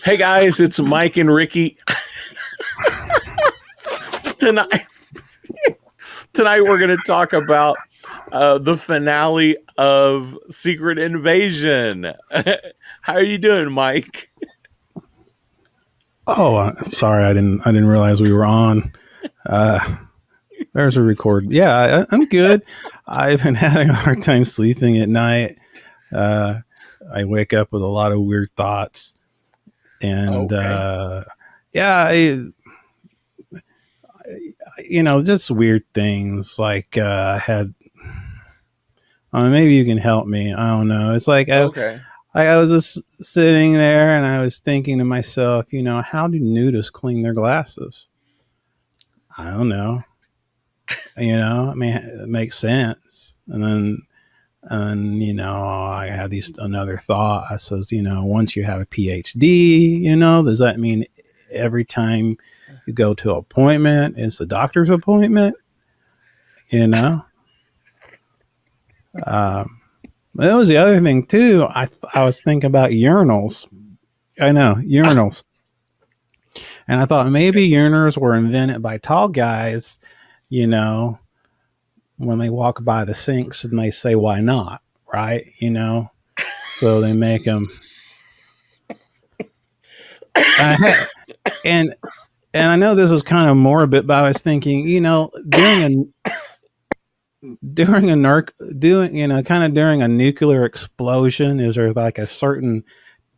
Hey guys, it's Mike and Ricky. Tonight we're going to talk about the finale of Secret Invasion. How are you doing, Mike? Oh, sorry, I didn't realize we were on. There's a record. Yeah, I'm good. I've been having a hard time sleeping at night. I wake up with a lot of weird thoughts, and just weird things. Like I had. Maybe you can help me. I don't know. It's like I was just sitting there and I was thinking to myself, how do nudists clean their glasses? I don't know. I mean, it makes sense. And then, I had another thought. I says, once you have a PhD, does that mean every time you go to an appointment, it's a doctor's appointment? That was the other thing too. I was thinking about urinals. I know, urinals. And I thought maybe urinals were invented by tall guys, when they walk by the sinks and they say, why not? Right? So they make them. And I know this was kind of morbid, but I was thinking, during a nuclear explosion, is there like a certain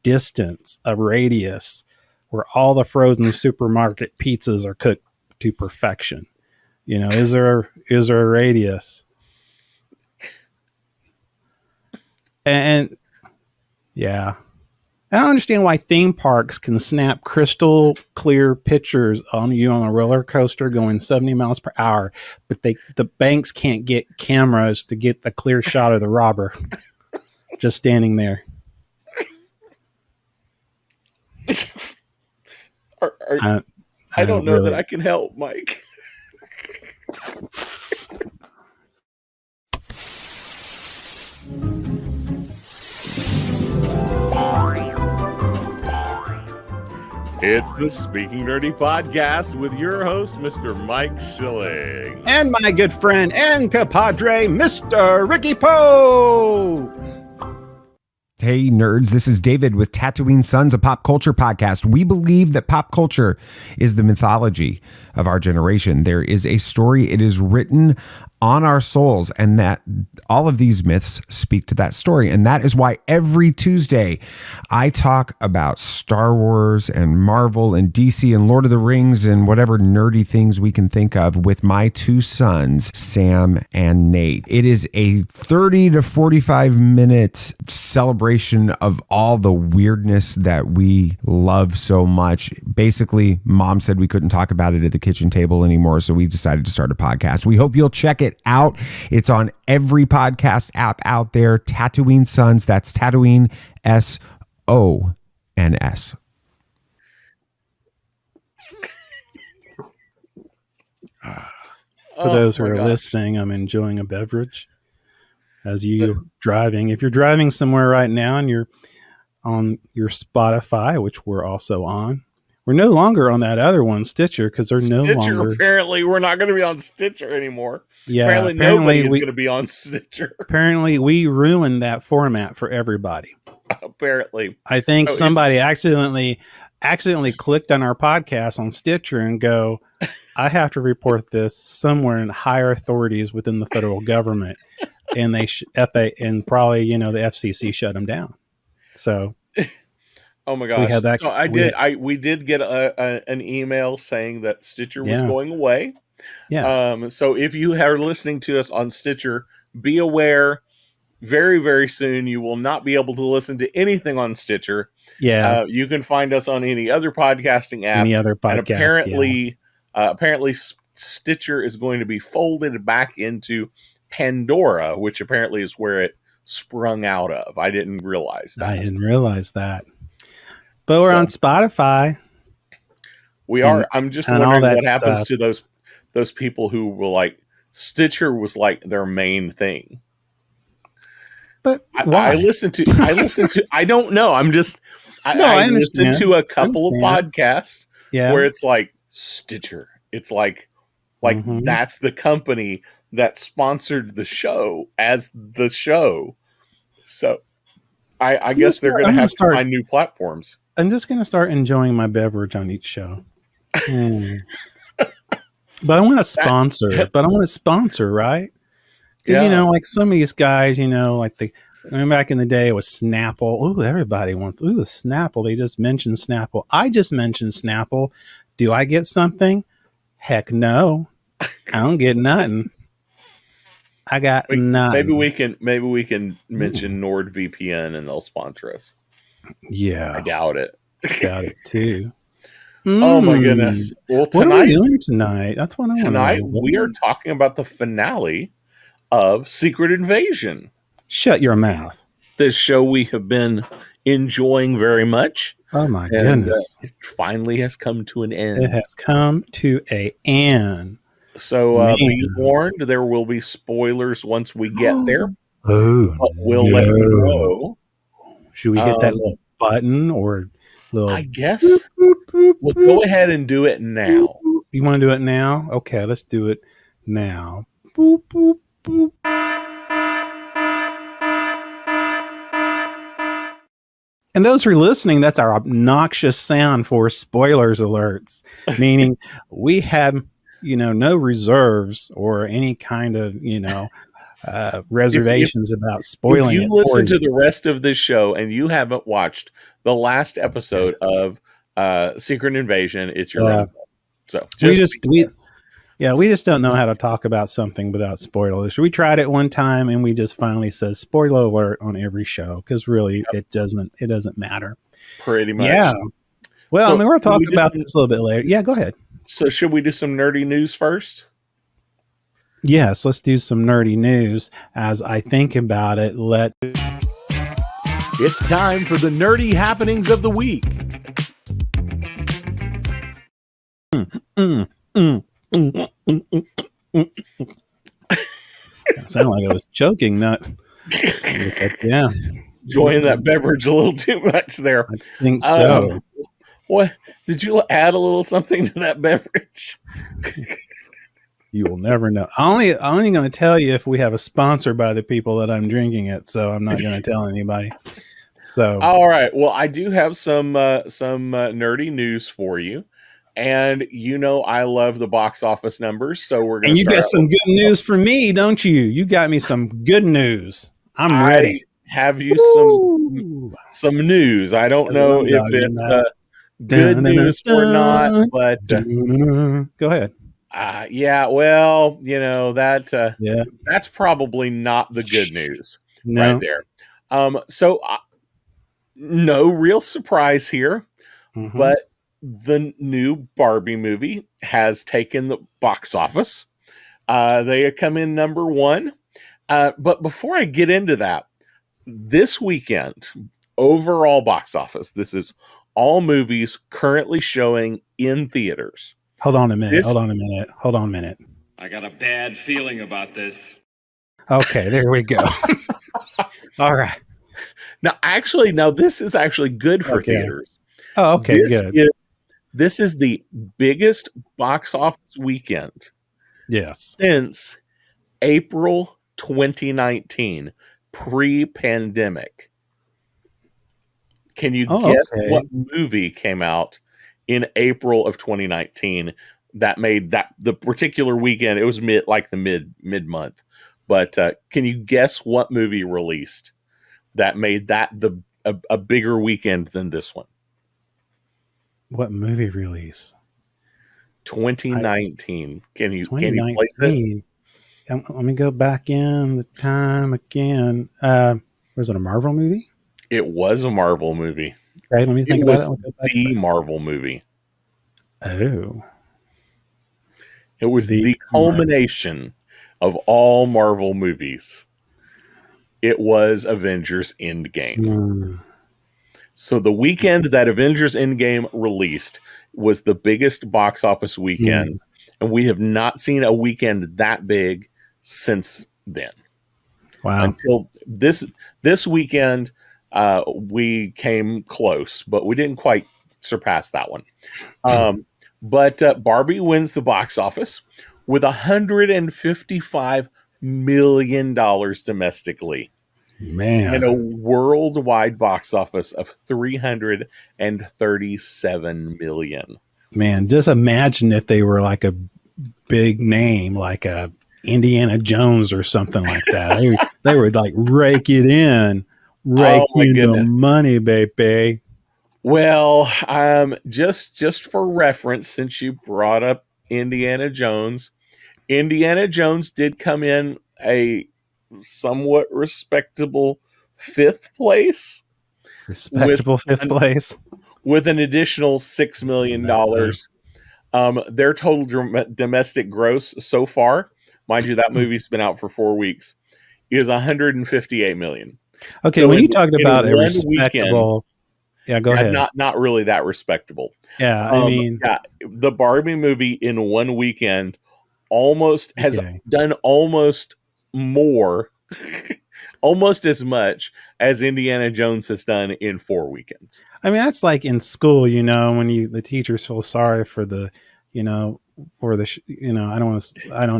distance, a radius where all the frozen supermarket pizzas are cooked to perfection? Is there a radius? And yeah, I don't understand why theme parks can snap crystal clear pictures on you on a roller coaster going 70 miles per hour, but the banks can't get cameras to get the clear shot of the robber just standing there. I don't know that I can help, Mike. It's the Speaking Nerdy podcast with your host, Mr. Mike Schilling. And my good friend and compadre, Mr. Ricky Poe. Hey, nerds, this is David with Tatooine Sons, a pop culture podcast. We believe that pop culture is the mythology of our generation. There is a story, it is written on our souls, and that all of these myths speak to that story. And that is why every Tuesday I talk about Star Wars and Marvel and DC and Lord of the Rings and whatever nerdy things we can think of with my two sons, Sam and Nate. It is a 30 to 45 minute celebration of all the weirdness that we love so much. Basically, Mom said we couldn't talk about it at the kitchen table anymore, so we decided to start a podcast. We hope you'll check it out. It's on every podcast app out there. Tatooine Sons. That's Tatooine SONS. For those who are listening, I'm enjoying a beverage as you're driving. If you're driving somewhere right now and you're on your Spotify, which we're also on, we're no longer on that other one, Stitcher, because they're no longer. Apparently, we're not going to be on Stitcher anymore. Yeah, apparently nobody is going to be on Stitcher. Apparently, we ruined that format for everybody. Apparently, I think somebody accidentally clicked on our podcast on Stitcher and go, I have to report this somewhere in higher authorities within the federal government, and they and probably the FCC shut them down. So. Oh my gosh! We did get an email saying that Stitcher was going away. Yes. So if you are listening to us on Stitcher, be aware. Very, very soon, you will not be able to listen to anything on Stitcher. Yeah. You can find us on any other podcasting app. Any other podcast. And apparently, Stitcher is going to be folded back into Pandora, which apparently is where it sprung out of. I didn't realize that. But we're on Spotify. We are. I'm just wondering what happens to those people who were like, Stitcher was like their main thing. But why? I listen to, I don't know. I listened to a couple of podcasts where it's like Stitcher. It's like that's the company that sponsored the show as the show. So I guess they're going to have to find new platforms. I'm just going to start enjoying my beverage on each show. But I want to sponsor, right? Because, like some of these guys, like back in the day it was Snapple. Ooh, everybody wants, Snapple. They just mentioned Snapple. I just mentioned Snapple. Do I get something? Heck no. I don't get nothing. I got nothing. Maybe we can mention NordVPN and they'll sponsor us. Yeah. I doubt it. Doubt it too. Oh my goodness. Well, what are we doing tonight? That's what I want to know. Tonight we are talking about the finale of Secret Invasion. Shut your mouth. This show we have been enjoying very much. Oh my goodness. It finally has come to an end. It has come to an end. So be warned, there will be spoilers once we get there. Oh, but we'll let you know. Should we hit that little button or little? I guess we'll go ahead and do it now. You want to do it now? Okay, let's do it now. Boop, boop, boop. And those who are listening, that's our obnoxious sound for spoilers alerts, meaning we have, no reserves or any kind of, reservations about spoiling it. If you listen to the rest of this show and you haven't watched the last episode of Secret Invasion, it's your own. So we just don't know how to talk about something without spoilers. We tried it one time and we just finally said spoiler alert on every show because really it doesn't matter. Pretty much. Yeah. Well, we'll talk about this a little bit later. Yeah, go ahead. So should we do some nerdy news first? Yes, let's do some nerdy news. As I think about it, it's time for the nerdy happenings of the week. It sounded like I was choking, yeah. Enjoying that beverage a little too much there. I think so. What did you add a little something to that beverage? You will never know. I'm only going to tell you if we have a sponsor by the people that I'm drinking it. So I'm not going to tell anybody. So all right. Well, I do have some nerdy news for you, and I love the box office numbers. So we're going. And you got some good news for me, don't you? You got me some good news. I'm ready. Have you some news? I don't know if it's good news or not, but go ahead. Yeah, well, that's probably not the good news right there. So no real surprise here, but the new Barbie movie has taken the box office. They come in number 1. But before I get into that, this weekend, overall box office, this is all movies currently showing in theaters. Hold on a minute. I got a bad feeling about this. Okay, there we go. All right. Now this is actually good for theaters. Oh, okay, good. This is the biggest box office weekend. Yes. Since April 2019, pre-pandemic. Can you guess what movie came out in April of 2019 that made that the particular weekend? It was mid-month. But can you guess what movie released that made that a bigger weekend than this one? What movie release? 2019. Can you place it? Let me go back in the time again. Was it a Marvel movie? It was a Marvel movie. Okay, let me think about it. The Marvel movie. Oh. It was the culmination of all Marvel movies. It was Avengers Endgame. So the weekend that Avengers Endgame released was the biggest box office weekend. And we have not seen a weekend that big since then. Wow. Until this weekend, we came close, but we didn't quite surpass that one. But Barbie wins the box office with $155 million domestically. Man. And a worldwide box office of 337 million. Man, just imagine if they were like a big name, like a Indiana Jones or something like that. they would like rake it in, rake in the money, baby. Well, just for reference, since you brought up Indiana Jones did come in a somewhat respectable fifth place. Fifth place. With an additional $6 million. Their total domestic gross so far, mind you, that movie's been out for 4 weeks, is $158 million. Okay, so when you talked about a respectable... go ahead. Not really that respectable. Yeah, I mean... Yeah, the Barbie movie in one weekend has done almost more, almost as much as Indiana Jones has done in 4 weekends. I mean, that's like in school, when the teachers feel sorry for the, I don't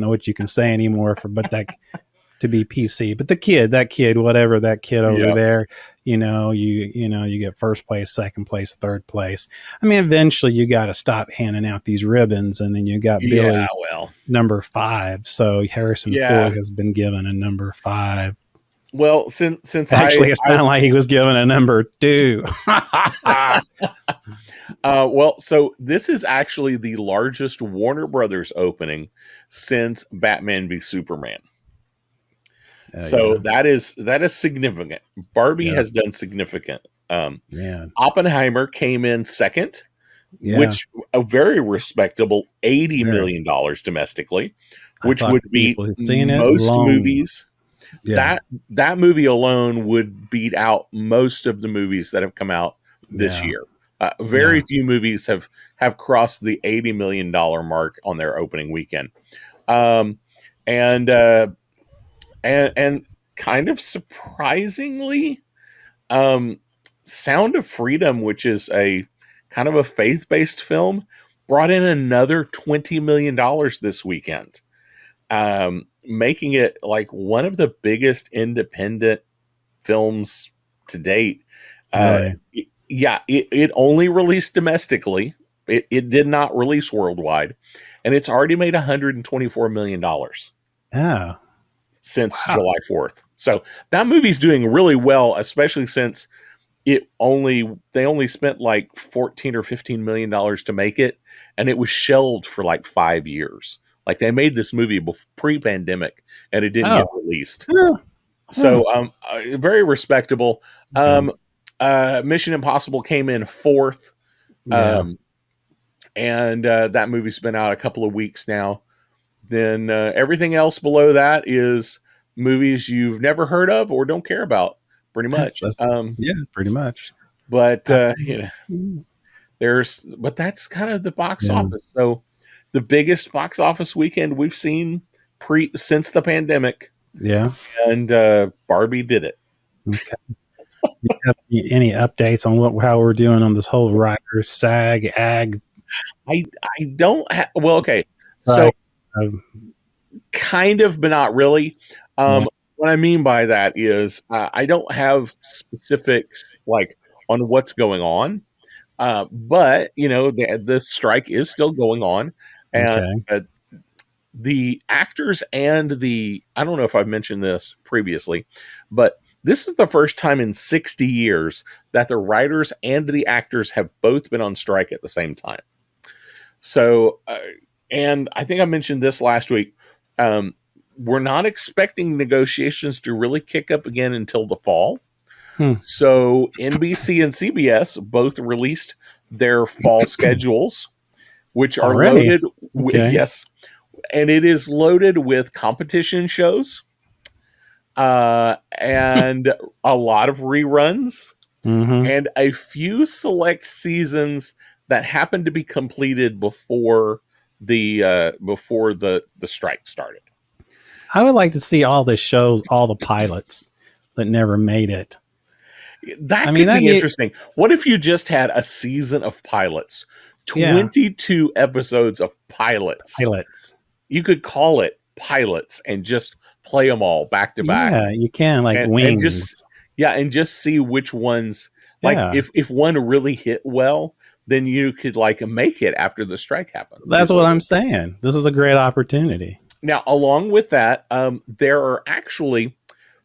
know what you can say anymore but that to be PC, but that kid, whatever that kid over there, you get first place, second place, third place. I mean, eventually you got to stop handing out these ribbons, and then you got Billy number 5. So Harrison Ford has been given a number 5. Well, since actually, it sounded like he was given a number 2. Well, so this is actually the largest Warner Brothers opening since Batman v Superman. That is significant. Barbie has done significant. Oppenheimer came in second, which a very respectable $80 million domestically, which would beat most movies. Yeah. That movie alone would beat out most of the movies that have come out this year. Very few movies have crossed the $80 million mark on their opening weekend. And kind of surprisingly, Sound of Freedom, which is a kind of a faith-based film, brought in another $20 million this weekend. Making it like one of the biggest independent films to date. It only released domestically. It did not release worldwide, and it's already made $124 million. Since July 4th. So that movie's doing really well, especially since they only spent like $14 or $15 million to make it, and it was shelved for like 5 years. Like they made this movie pre-pandemic, and it didn't get released. So very respectable. Mission Impossible came in 4th. And that movie's been out a couple of weeks now. Then everything else below that is movies you've never heard of or don't care about, pretty much. Pretty much. But but that's kind of the box office. So the biggest box office weekend we've seen since the pandemic. Yeah. And Barbie did it. Okay. Do you have any updates on how we're doing on this whole writers SAG ag? I don't have. Well, okay. So kind of, but not really. What I mean by that is I don't have specifics like on what's going on. But the strike is still going on, and the actors and I don't know if I've mentioned this previously, but this is the first time in 60 years that the writers and the actors have both been on strike at the same time. So, and I think I mentioned this last week. We're not expecting negotiations to really kick up again until the fall. So NBC and CBS both released their fall schedules, which are loaded with, and it is loaded with competition shows, and a lot of reruns, and a few select seasons that happened to be completed before the strike started. I would like to see all the shows, all the pilots that never made it. That could be interesting. What if you just had a season of pilots? 22 episodes of pilots. You could call it pilots and just play them all back to back. Yeah, you can, like wings. And just see which ones. Like if one really hit well, then you could like make it after the strike happened. That's what I'm saying. This is a great opportunity. Now, along with that, there are actually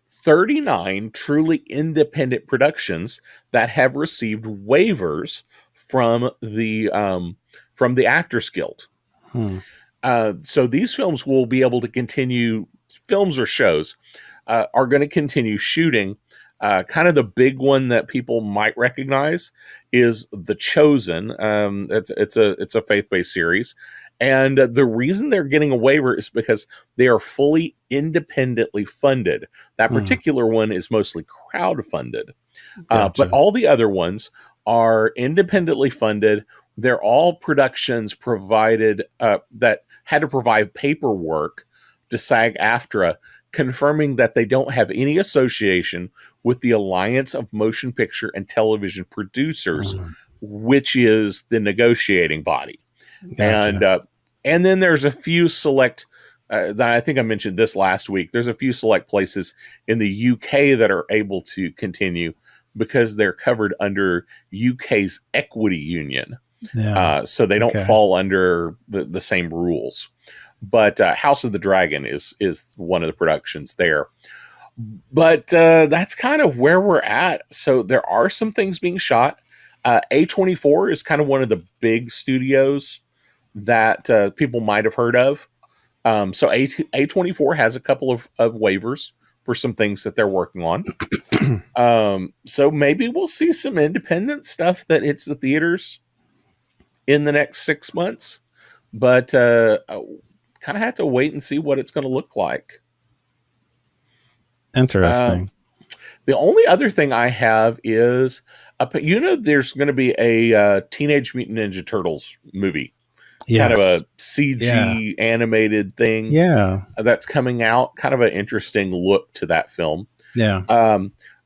39 truly independent productions that have received waivers from the Actors Guild. So these films will be able to continue. Films or shows are going to continue shooting. Kind of the big one that people might recognize is The Chosen. It's a faith-based series, and the reason they're getting a waiver is because they are fully independently funded. That particular one is mostly crowd-funded, but all the other ones are independently funded. They're all productions provided that had to provide paperwork to SAG-AFTRA confirming that they don't have any association with the Alliance of Motion Picture and Television Producers, which is the negotiating body. And then there's a few select, that I think I mentioned this last week, there's a few select places in the UK that are able to continue because they're covered under UK's equity union. So they don't fall under the same rules. But House of the Dragon is one of the productions there. But that's kind of where we're at. So there are some things being shot. A24 is kind of one of the big studios that people might have heard of. So A24 has a couple of waivers for some things that they're working on. So maybe we'll see some independent stuff that hits the theaters in the next 6 months. But kind of have to wait and see what it's going to look like. Interesting. The only other thing I have is, there's going to be a Teenage Mutant Ninja Turtles movie. Kind of a CG animated thing. That's coming out. Kind of an interesting look to that film.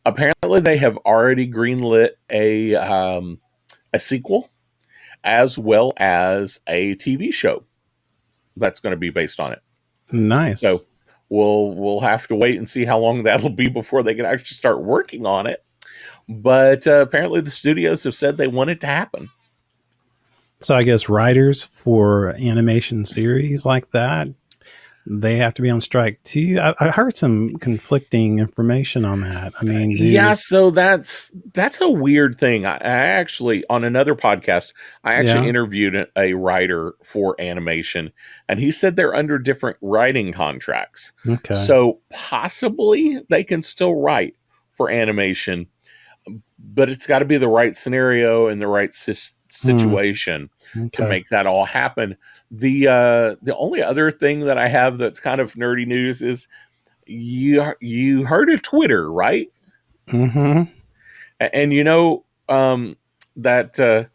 Apparently they have already greenlit a sequel as well as a TV show that's going to be based on it. Nice. So we'll have to wait and see how long that'll be before they can actually start working on it. But apparently the studios have said they want it to happen. So I guess writers for animation series like that, they have to be on strike too. I heard some conflicting information on that. I mean, so that's a weird thing. I actually, on another podcast, interviewed a writer for animation, and he said they're under different writing contracts. So possibly they can still write for animation, but it's got to be the right scenario and the right situation to make that all happen. The only other thing that I have that's kind of nerdy news is you heard of Twitter, right? And that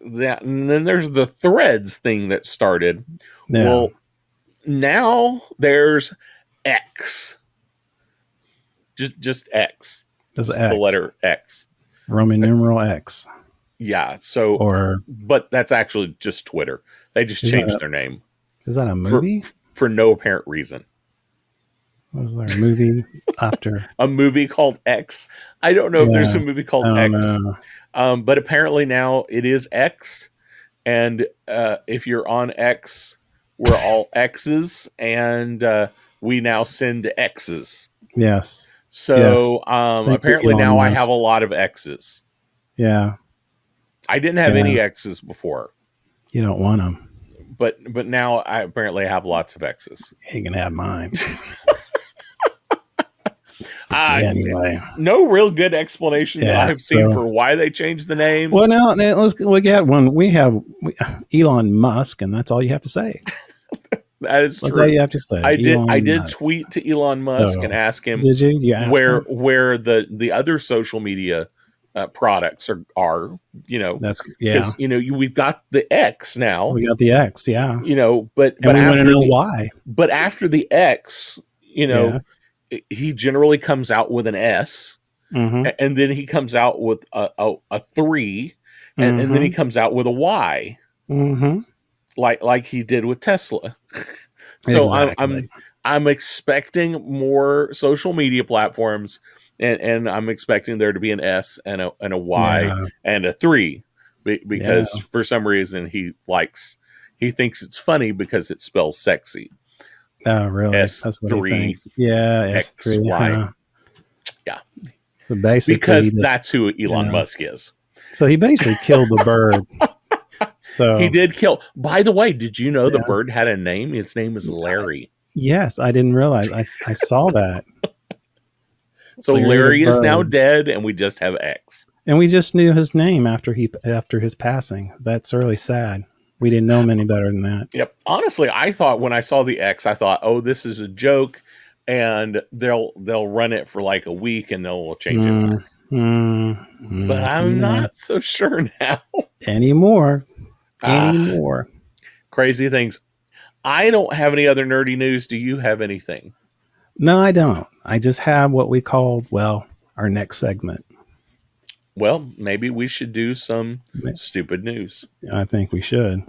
and then there's the Threads thing that started. Well, now there's X. Just X. Just X. The letter X. Roman numeral X. Yeah. So, but that's actually just Twitter. They just changed their name. Is that a movie? For no apparent reason. Was there a movie after? A movie called X? I don't know if there's a movie called X. But apparently now it is X. And if you're on X, we're all X's. And we now send X's. Yes. So apparently now I have a lot of X's. Yeah. I didn't have any X's before. You don't want them. But now I apparently have lots of X's. You can have mine. Anyway, no real good explanation that I've seen for why they changed the name. Well, now we get one. We have Elon Musk, and that's all you have to say. That is true. That's all you have to say. I did tweet to Elon Musk and ask him. Did you? You asked where the other social media products are, that's because we've got the X now. We got the X, but we want to know why. But after the X, he generally comes out with an S, and then he comes out with a 3, and then he comes out with a Y, like he did with Tesla. So exactly. I'm expecting more social media platforms, and I'm expecting there to be an S and a Y and a 3, because for some reason he thinks it's funny because it spells sexy. Oh, really? S3, that's what he thinks. Yeah, S3. XY. Yeah. So basically, because that's who Elon Musk is. So he basically killed the bird. So he did kill. By the way, did you know the bird had a name? His name is Larry. Yes, I didn't realize. I saw that. So Larry is now dead, and we just have X. And we just knew his name after his passing. That's really sad. We didn't know him any better than that. Yep. Honestly, I thought when I saw the X, I thought, oh, this is a joke, and they'll run it for like a week, and they'll change it. But I'm not so sure now. Anymore. Crazy things. I don't have any other nerdy news. Do you have anything? No, I don't. I just have what we called, our next segment. Well, maybe we should do some stupid news. I think we should.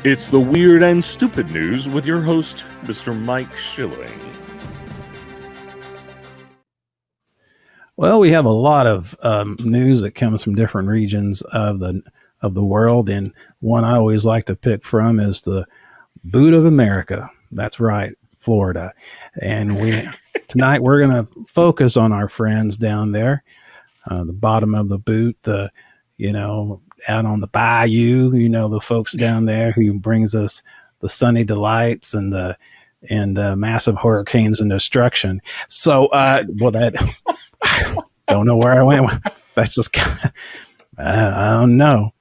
It's the weird and stupid news with your host, Mr. Mike Schilling. Well, we have a lot of news that comes from different regions of the world, and one I always like to pick from is the boot of America. That's right, Florida. And tonight we're going to focus on our friends down there, the bottom of the boot, out on the bayou, the folks down there who brings us the sunny delights and the massive hurricanes and destruction. So, that I don't know where I went. That's just I don't know.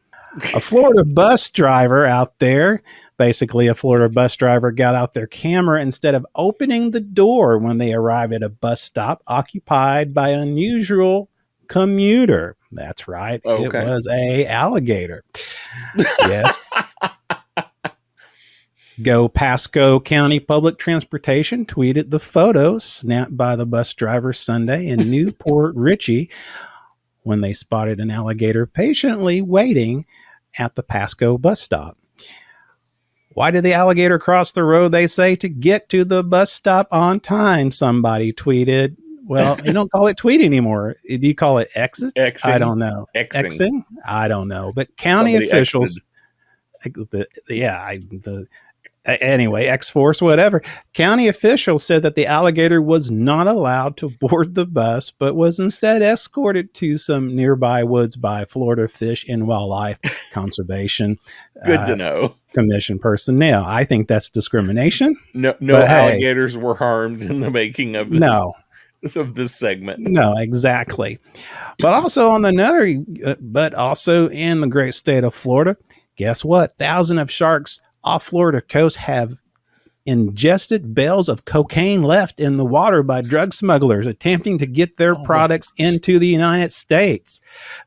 A Florida bus driver out there, basically a Florida bus driver got out their camera instead of opening the door when they arrived at a bus stop occupied by an unusual commuter. That's right. Okay. It was a alligator. Yes. Go Pasco County Public Transportation tweeted the photo snapped by the bus driver Sunday in Newport Richey when they spotted an alligator patiently waiting at the Pasco bus stop. Why did the alligator cross the road, they say, to get to the bus stop on time? Somebody tweeted. Well, you don't call it tweet anymore. Do you call it Xing? I don't know. Xing? I don't know. But county officials, anyway, X-Force, whatever. County officials said that the alligator was not allowed to board the bus, but was instead escorted to some nearby woods by Florida Fish and Wildlife Conservation Good to know. Commission personnel. I think that's discrimination. No alligators were harmed in the making of this. Of this segment. No, exactly. But also also in the great state of Florida, guess what? Thousands of sharks off Florida coast have ingested bales of cocaine left in the water by drug smugglers attempting to get their products into the United States.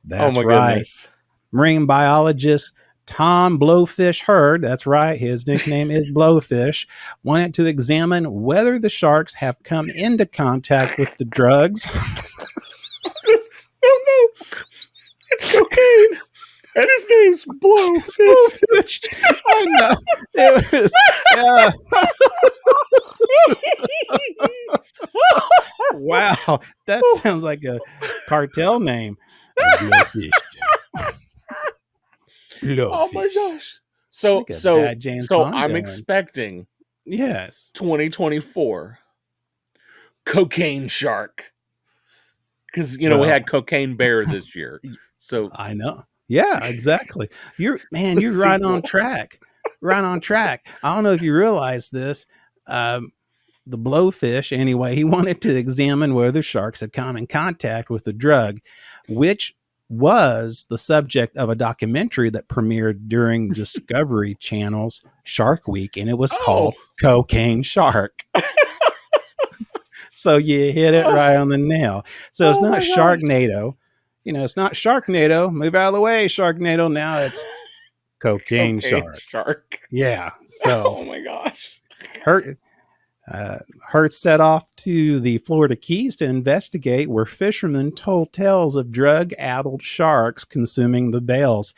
That's right. Goodness. Marine biologist Tom Blowfish Hurd, that's right, his nickname is Blowfish, wanted to examine whether the sharks have come into contact with the drugs. Oh no, it's cocaine. And his name's Blowfish. I know. It was, wow, that sounds like a cartel name. Blowfish. Oh my gosh. So I'm expecting 2024 cocaine shark. Because we had cocaine bear this year. So I know. Yeah, exactly. You're right on track. Right on track. I don't know if you realize this. The Blowfish, anyway, he wanted to examine whether sharks had come in contact with the drug, which was the subject of a documentary that premiered during Discovery Channel's Shark Week, and it was called Cocaine Shark. So you hit it right on the nail. So it's not Sharknado. It's not Sharknado. Move out of the way, Sharknado. Now it's Cocaine Shark. Shark. Yeah. So oh my gosh. Hertz set off to the Florida Keys to investigate, where fishermen told tales of drug-addled sharks consuming the bales.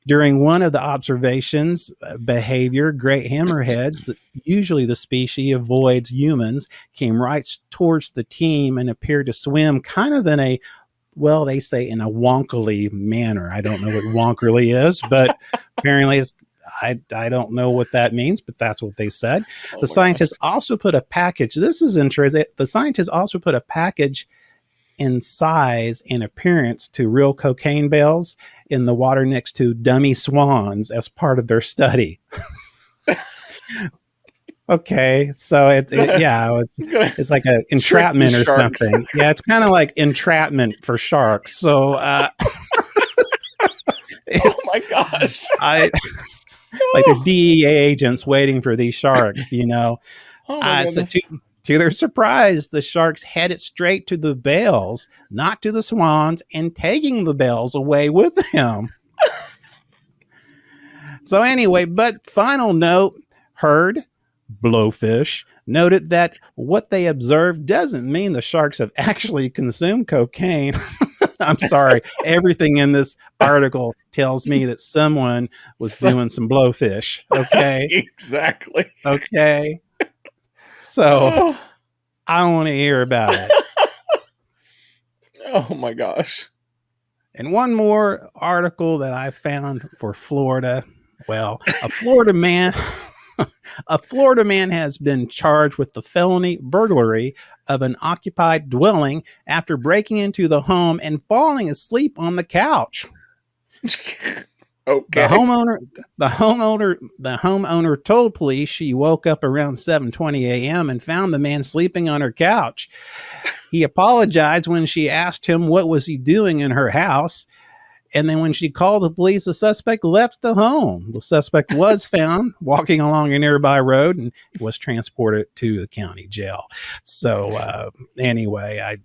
During one of the observations behavior, great hammerheads, usually the species avoids humans, came right towards the team and appeared to swim kind of in a, well, they say in a wonkily manner. I don't know what wonkerly is, but apparently it's, I don't know what that means, but that's what they said. The scientists also put a package. This is interesting. The scientists also put a package in size and appearance to real cocaine bales in the water next to dummy swans as part of their study. Okay, so it's like an entrapment or something. Yeah, it's kind of like entrapment for sharks. So oh my gosh. Like the DEA agents waiting for these sharks, you know. So to their surprise, the sharks headed straight to the bales, not to the swans, and taking the bales away with them. So anyway, but final note, Heard, Blowfish, noted that what they observed doesn't mean the sharks have actually consumed cocaine. I'm sorry. Everything in this article tells me that someone was doing some blowfish. Okay. Exactly. Okay. So I want to hear about it. Oh my gosh. And one more article that I found for Florida. Well, a Florida man has been charged with the felony burglary of an occupied dwelling after breaking into the home and falling asleep on the couch. Okay. The homeowner told police she woke up around 7:20 a.m. and found the man sleeping on her couch. He apologized when she asked him what was he doing in her house. And then when she called the police, the suspect left the home. The suspect was found walking along a nearby road and was transported to the county jail. So anyway,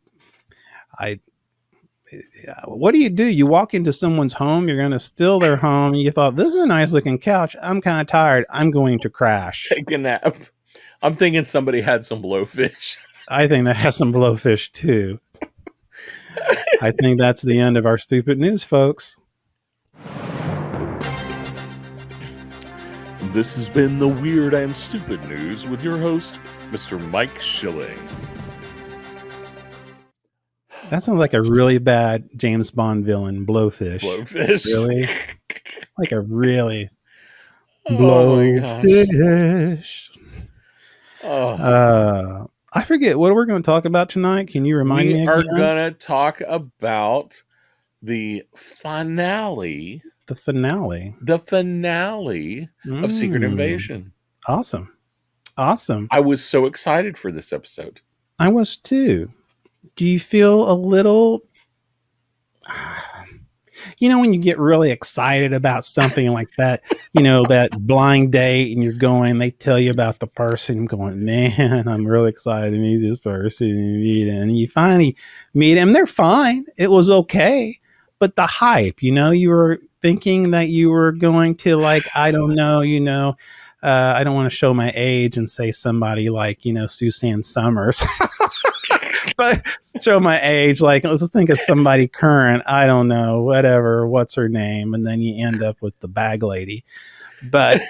what do? You walk into someone's home, you're going to steal their home, and you thought, this is a nice looking couch. I'm kind of tired. I'm going to crash. Take a nap. I'm thinking somebody had some blowfish. I think that has some blowfish too. I think that's the end of our stupid news, folks. This has been the Weird and Stupid News with your host, Mr. Mike Schilling. That sounds like a really bad James Bond villain, Blowfish. Blowfish. Really? Like a really Blowfish. I forget what we're going to talk about tonight. Can you remind me again? We are going to talk about the finale. The finale of Secret Invasion. Awesome. I was so excited for this episode. I was too. Do you feel a little... You know, when you get really excited about something like that, you know, that blind date and you're going, they tell you about the person, I'm going, man, I'm really excited to meet this person and you finally meet them. They're fine. It was okay. But the hype, you know, you were thinking that you were going to like, I don't know, you know, I don't want to show my age and say somebody like, you know, Suzanne Summers. But show my age, like let's think of somebody current, I don't know, whatever, what's her name, and then you end up with the bag lady. But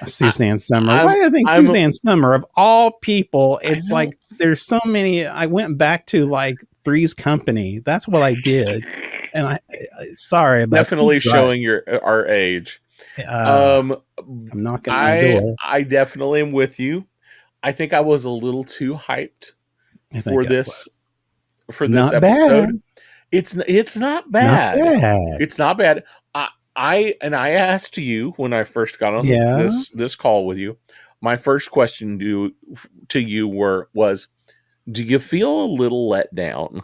Suzanne Summer. Why do you think Suzanne Summer of all people? It's like there's so many. I went back to like Three's Company. That's what I did, and I sorry about definitely showing our age. I'm knocking on the door. I definitely am with you. I think I was a little too hyped for this episode. Bad. It's not bad. It's not bad. I asked you when I first got on this call with you. My first question to you was, do you feel a little let down?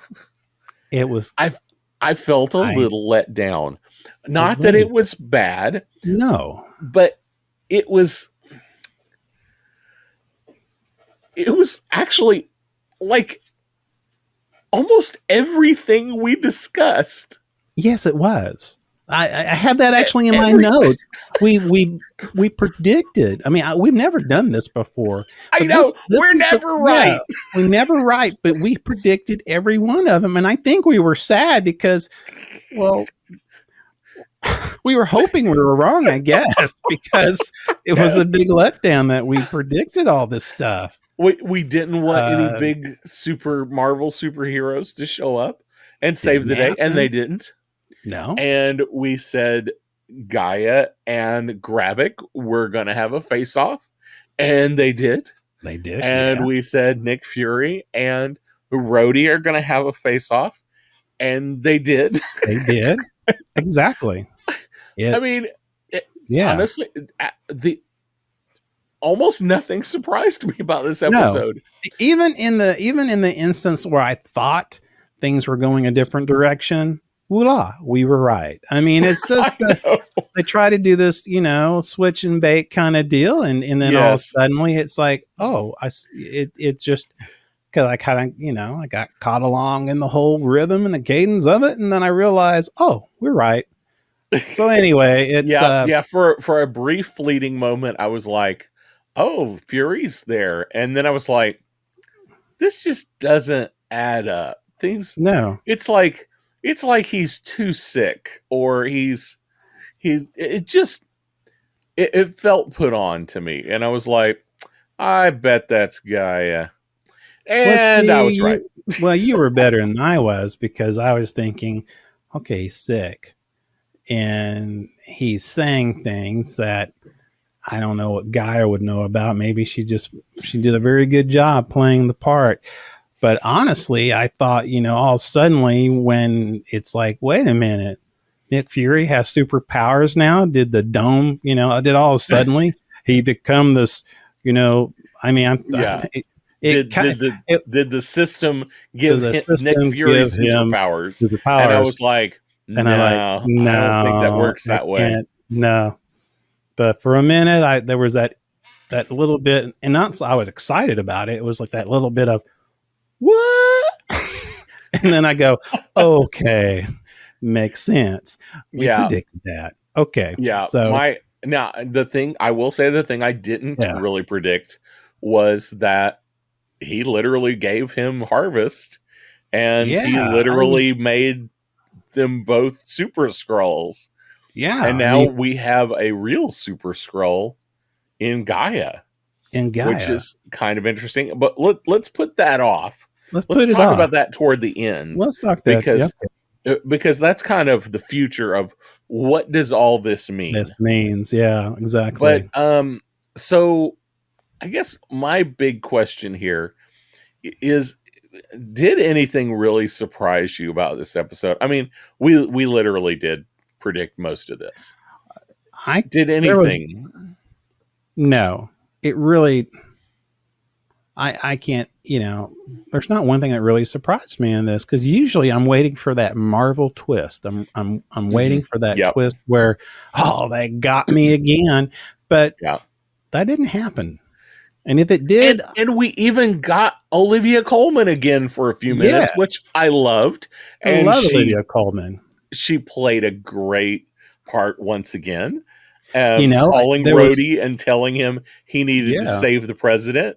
It was. I felt a little let down. Not that it was bad. No, but it was. It was actually like almost everything we discussed. Yes, it was. I had that actually in my notes. We predicted. I mean, we've never done this before. I know we're never right. We're never right, but we predicted every one of them, and I think we were sad because, well, we were hoping we were wrong, I guess, because it was a big letdown that we predicted all this stuff. We didn't want any big super Marvel superheroes to show up and save the day, and they didn't. No. And we said Gaia and Gravik were going to have a face-off, and they did. They did. And we said Nick Fury and Rhodey are going to have a face-off, and they did. They did. Exactly. I mean, honestly, almost nothing surprised me about this episode. No. Even in the instance where I thought things were going a different direction, voila, we were right. I mean, it's just they try to do this, switch and bait kind of deal, and then all suddenly it's like, oh, it just because I kind of I got caught along in the whole rhythm and the cadence of it, and then I realized, oh, we're right. So anyway, it's for a brief fleeting moment, I was like, oh, Fury's there, and then I was like, this just doesn't add up. It's like he's too sick, or it felt put on to me, and I was like, I bet that's Gaia. And I was right. Well, you were better than I was, because I was thinking, okay, he's sick, and he's saying things that I don't know what Gaia would know about. Maybe she did a very good job playing the part. But honestly, I thought, all suddenly when it's like, wait a minute, Nick Fury has superpowers now. Did the dome, did all suddenly he become this, did the system give Nick Fury superpowers? And I was like, no, I don't think that works that way. No. But for a minute, there was that little bit, and I was excited about it. It was like that little bit of, what? And then I go, okay, makes sense. We predicted that. Okay. Yeah. So the thing I didn't really predict was that he literally gave him Harvest, and he literally made them both Super Skrulls. Yeah. And now we have a real Super Skrull in Gaia. Which is kind of interesting. But let's put that off. Let's talk about that toward the end. Let's talk that. Because that's kind of the future of what does all this mean. This means, yeah, exactly. But so I guess my big question here is, did anything really surprise you about this episode? I mean, we literally did predict most of this. Did anything? No, it really. I can't. There's not one thing that really surprised me in this, because usually I'm waiting for that Marvel twist. I'm waiting for that twist where, oh, they got me again, but that didn't happen. And if it did, and we even got Olivia Colman again for a few minutes, which I loved. I love Olivia Colman. She played a great part once again. Calling Rhodey and telling him he needed to save the president,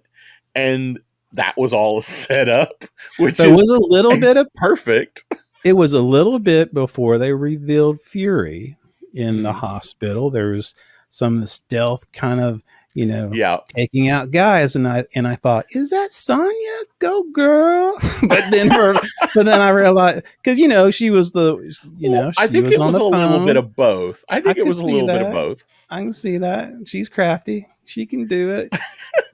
and that was all set up, which was a little bit of perfect. It was a little bit before they revealed Fury in the hospital. There was some stealth kind of, taking out guys, and I thought, is that Sonya? Go girl! but then I realized, because she was I think it was a little bit of both. I think it was a little bit of both. I can see that. She's crafty. She can do it.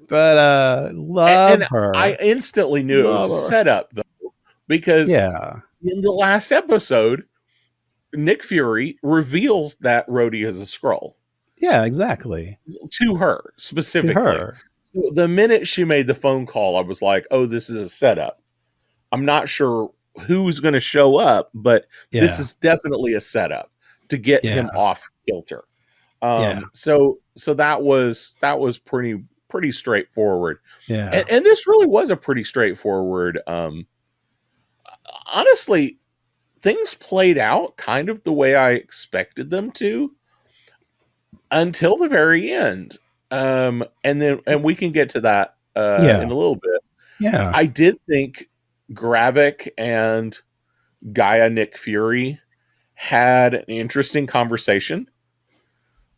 But love her. I instantly knew it was a setup, though, because in the last episode, Nick Fury reveals that Rhodey is a Skrull. Yeah, exactly. To her, specifically. So the minute she made the phone call, I was like, oh, this is a setup. I'm not sure who's going to show up, but this is definitely a setup to get him off kilter. So that was pretty straightforward. Yeah. And this really was a pretty straightforward, honestly, things played out kind of the way I expected them to until the very end. And we can get to that in a little bit. Yeah. I did think Gravik and Gaia Nick Fury had an interesting conversation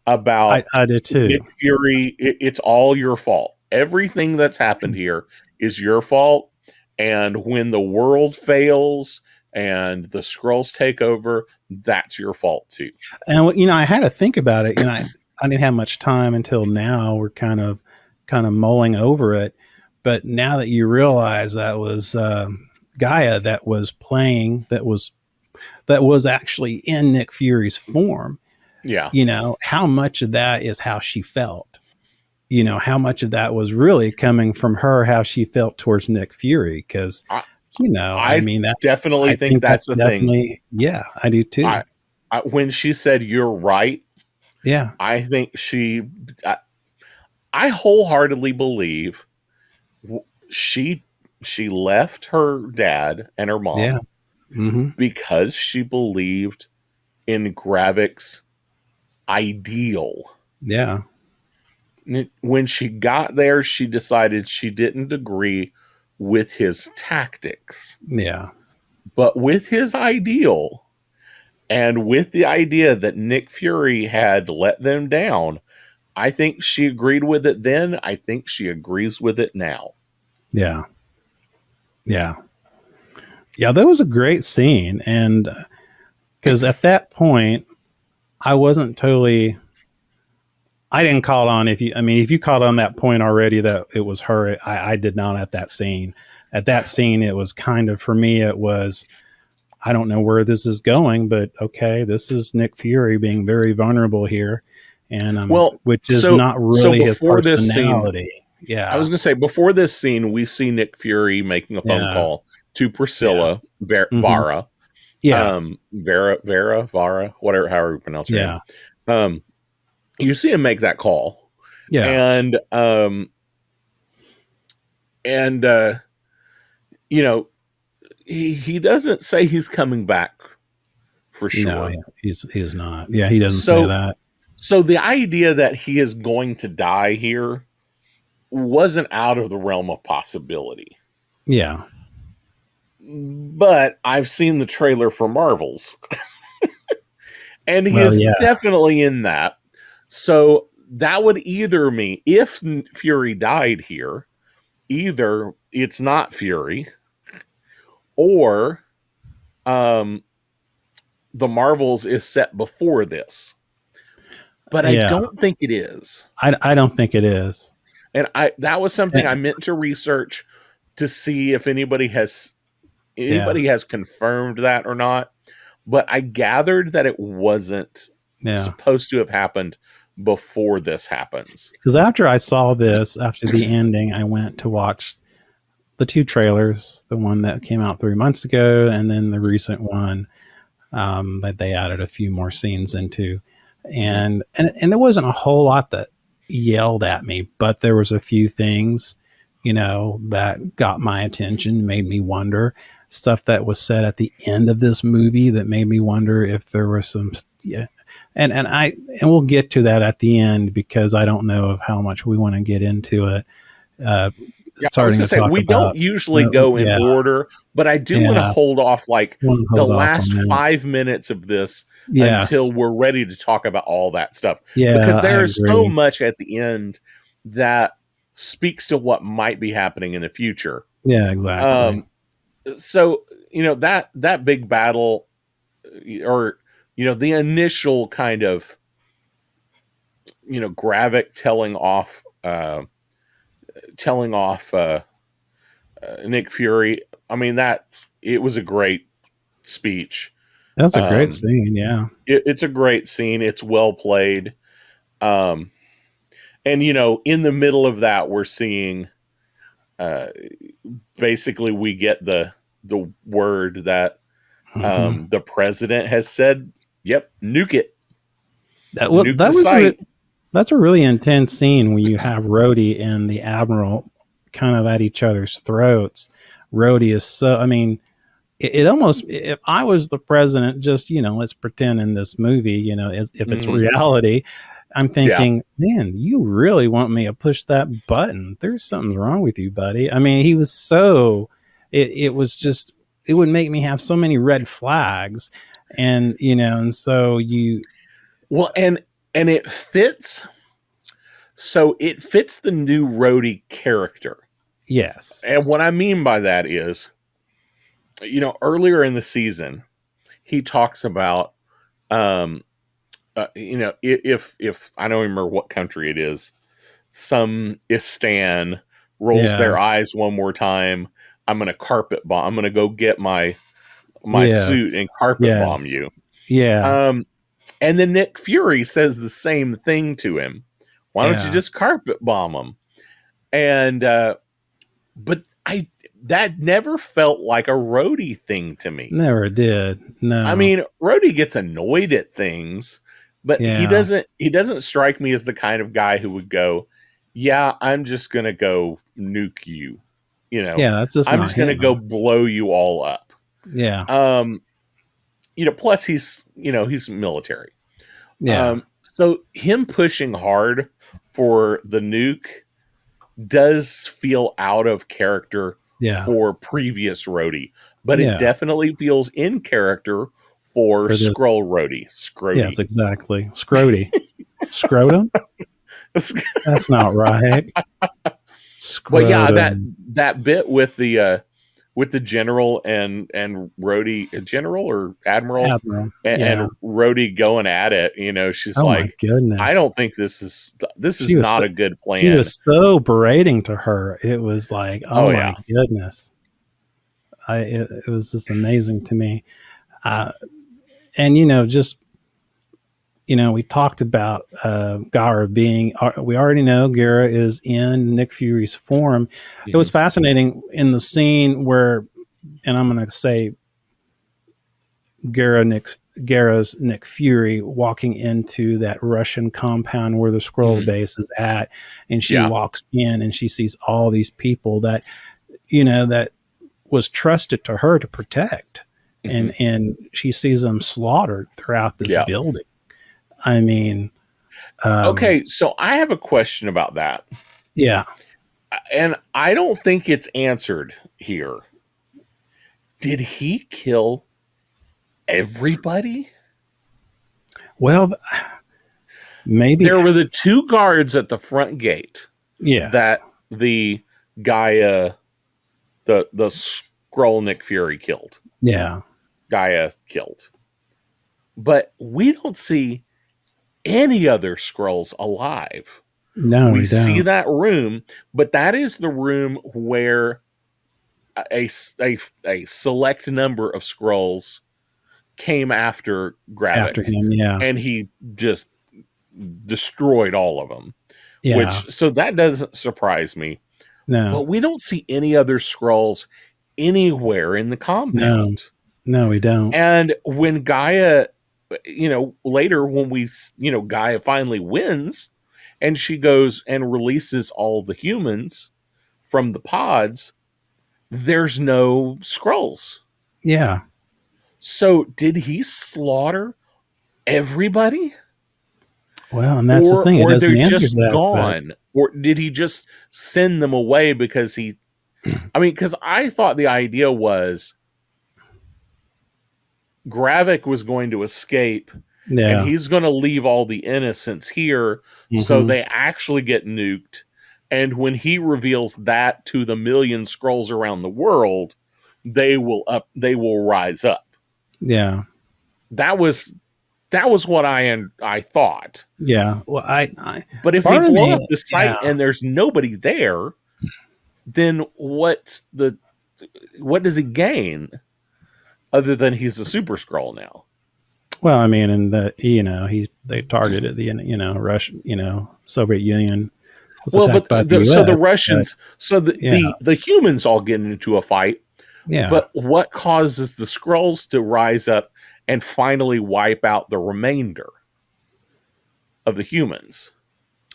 about I did too. Nick Fury. It's all your fault. Everything that's happened here is your fault. And when the world fails and the Skrulls take over, that's your fault too. And I had to think about it. I didn't have much time until now. We're kind of mulling over it. But now that you realize that was Gaia that was playing, that was actually in Nick Fury's form. Yeah. How much of that is how she felt? How much of that was really coming from her, how she felt towards Nick Fury? Because, I definitely think that's the thing. Yeah, I do too. When she said, "You're right." Yeah. I think I wholeheartedly believe she left her dad and her mom because she believed in Gravik's ideal. Yeah. When she got there, she decided she didn't agree with his tactics. Yeah. But with his ideal and with the idea that Nick Fury had let them down, I think she agreed with it then. I think she agrees with it now. Yeah. Yeah. Yeah, that was a great scene. And because at that point, I wasn't totally... I didn't call on if you called on that point already that it was her. I did not at that scene. At that scene, it was kind of, for me, it was, I don't know where this is going, but okay, this is Nick Fury being very vulnerable here. And which is not really his personality. Yeah. I was going to say, before this scene, we see Nick Fury making a phone call to Priscilla Vara. Yeah. Vara, whatever, however you pronounce her name. You see him make that call. Yeah. And he doesn't say he's coming back for sure. No, he's not. Yeah, he doesn't say that. So the idea that he is going to die here wasn't out of the realm of possibility. Yeah. But I've seen the trailer for Marvels. And he is definitely in that. So that would either mean, if Fury died here, either it's not Fury, or the Marvels is set before this. But I don't think it is. I don't think it is. And that was something I meant to research to see if anybody has confirmed that or not. But I gathered that it wasn't supposed to have happened before this happens. Because after I saw this, after the ending, I went to watch the two trailers, the one that came out 3 months ago, and then the recent one that they added a few more scenes into. And there wasn't a whole lot that yelled at me, but there was a few things, that got my attention, made me wonder. Stuff that was said at the end of this movie that made me wonder if there was some, and we'll get to that at the end, because I don't know of how much we want to get into it. I was going to say, we don't usually go in order, but I do want to hold off the last 5 minutes of this until we're ready to talk about all that stuff. Because there's so much at the end that speaks to what might be happening in the future. Yeah, exactly. So, that big battle, or, the initial kind of, Gravik telling off Nick Fury. I mean, it was a great speech. That's a great scene. Yeah. It's a great scene. It's well played. And, in the middle of that, we're seeing, basically we get the word that the president has said, "Yep, nuke it." That's a really intense scene when you have Rhodey and the Admiral kind of at each other's throats. Rhodey is it almost, if I was the president, just, let's pretend in this movie, if it's reality, I'm thinking, man, you really want me to push that button? There's something wrong with you, buddy. I mean, he was so, it was just, it would make me have so many red flags. And, and so well, and it fits. So it fits the new Rhodey character. Yes. And what I mean by that is, earlier in the season, he talks about, if I don't remember what country it is, some Istan rolls their eyes one more time, I'm going to carpet bomb. I'm going to go get my suit and carpet bomb you. Yeah. And then Nick Fury says the same thing to him. Why don't you just carpet bomb him? And, but that never felt like a Rhodey thing to me. Never did. No. I mean, Rhodey gets annoyed at things, but he doesn't strike me as the kind of guy who would go, yeah, I'm just going to go nuke you. That's just I'm just going to go blow you all up. Yeah. Plus he's military. Yeah. So him pushing hard for the nuke does feel out of character for previous Rhodey, but it definitely feels in character for Skrull Rhodey. Scrody. Yes, exactly. Scrody. Scrotum? That's not right. Well, yeah, that bit with the general and Rhodey, general or admiral. And Rhodey going at it, she's like, my goodness. I don't think this is not a good plan. He was so berating to her. It was like, oh my goodness. It was just amazing to me. And, we talked about Gara being, we already know Gara is in Nick Fury's form. Mm-hmm. It was fascinating in the scene where, and I'm going to say Gara's Nick Fury walking into that Russian compound where the Skrull base is at. And she walks in and she sees all these people that, that was trusted to her to protect. And she sees them slaughtered throughout this building. I mean, okay, so I have a question about that. Yeah. And I don't think it's answered here. Did he kill everybody? Well, maybe. There were the 2 guards at the front gate. Yes. That the Gaia, the Skrull Nick Fury killed. Yeah. Gaia killed. But we don't see any other Skrulls alive. No, we see that room, but that is the room where a select number of Skrulls came after Gravik. After him, yeah. And he just destroyed all of them. Yeah. So that doesn't surprise me. No. But we don't see any other Skrulls anywhere in the compound. No, we don't. And when Gaia, later when Gaia finally wins and she goes and releases all the humans from the pods, there's no Skrulls. Yeah. So did he slaughter everybody? Well, and that's the thing. It doesn't answer just that. Gone. Or did he just send them away because because I thought the idea was Gravik was going to escape and he's going to leave all the innocents here so they actually get nuked. And when he reveals that to the million Skrulls around the world, they will rise up. Yeah. That was what I thought. Yeah. Well, but if we blow up the site and there's nobody there, then what does he gain other than he's a super Skrull now? Well, I mean, and they targeted the Russian, Soviet Union. Well, but the Russians, the humans all get into a fight. Yeah. But what causes the Skrulls to rise up and finally wipe out the remainder of the humans?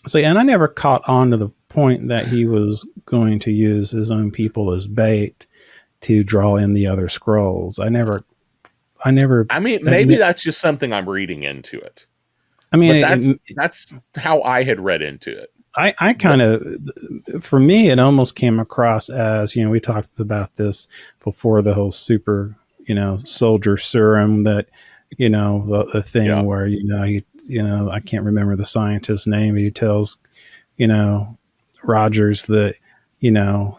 See, and I never caught on to the point that he was going to use his own people as bait. to draw in the other Skrulls. I mean, maybe that's just something I'm reading into it. I mean, but that's how I had read into it. I kind of, for me, it almost came across as, we talked about this before, the whole super, soldier serum that, the thing where, I can't remember the scientist's name. He tells, Rogers that, your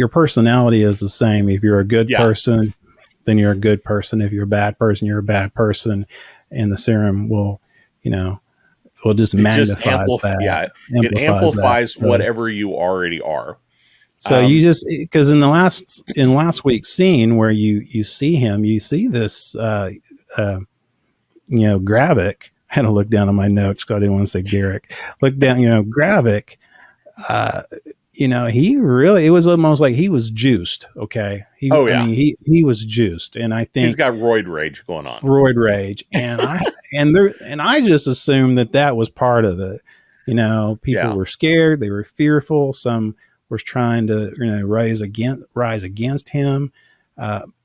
personality is the same. If you're a good person, then you're a good person. If you're a bad person, you're a bad person. And the serum will, will just magnify that. Yeah, it amplifies whatever you already are. So you just, because in last week's scene where you see him, you see this, Gravik. I had to look down on my notes because I didn't want to say Garrick. Look down, Gravik. He really, it was almost like he was juiced. Okay. I mean, he was juiced. And I think he's got roid rage going on. Roid rage. And I just assumed that was part of it. People were scared. They were fearful. Some was trying to, rise against him.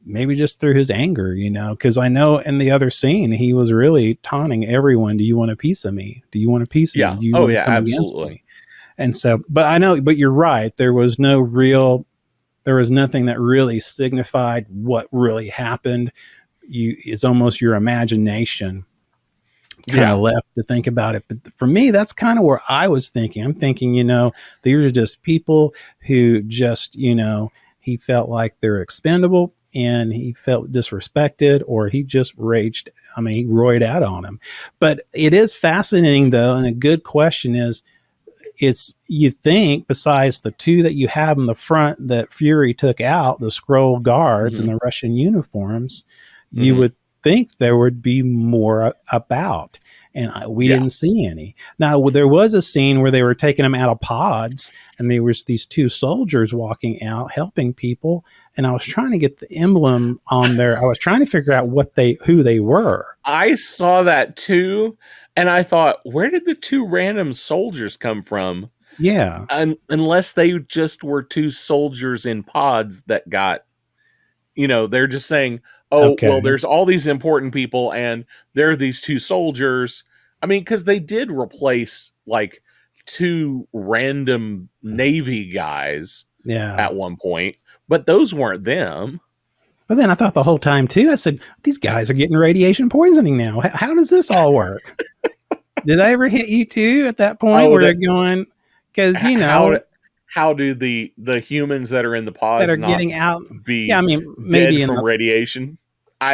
Maybe just through his anger, because I know in the other scene, he was really taunting everyone. Do you want a piece of me? Do you want a piece of me? Do you want to come absolutely. Me? And so, but you're right. There was nothing that really signified what really happened. It's almost your imagination kind of left to think about it. But for me, that's kind of where I was thinking. I'm thinking, these are just people who just, he felt like they're expendable and he felt disrespected, or he just raged. I mean, he roided out on him. But it is fascinating though. And a good question is, you think besides the two that you have in the front that Fury took out, the Skrull guards and the Russian uniforms, you would think there would be more about, and we didn't see any. Now there was a scene where they were taking them out of pods and there was these two soldiers walking out helping people, and I was trying to get the emblem on there. I was trying to figure out who they were. I saw that too. And I thought, where did the two random soldiers come from? Yeah. Unless they just were two soldiers in pods that got, they're just saying, well, there's all these important people and there are these two soldiers. I mean, because they did replace like two random Navy guys at one point, but those weren't them. But then I thought the whole time too, I said, these guys are getting radiation poisoning now. How does this all work? Did I ever hit you too at that point where they're going, because how do the humans that are in the pods that are getting out be maybe dead from radiation?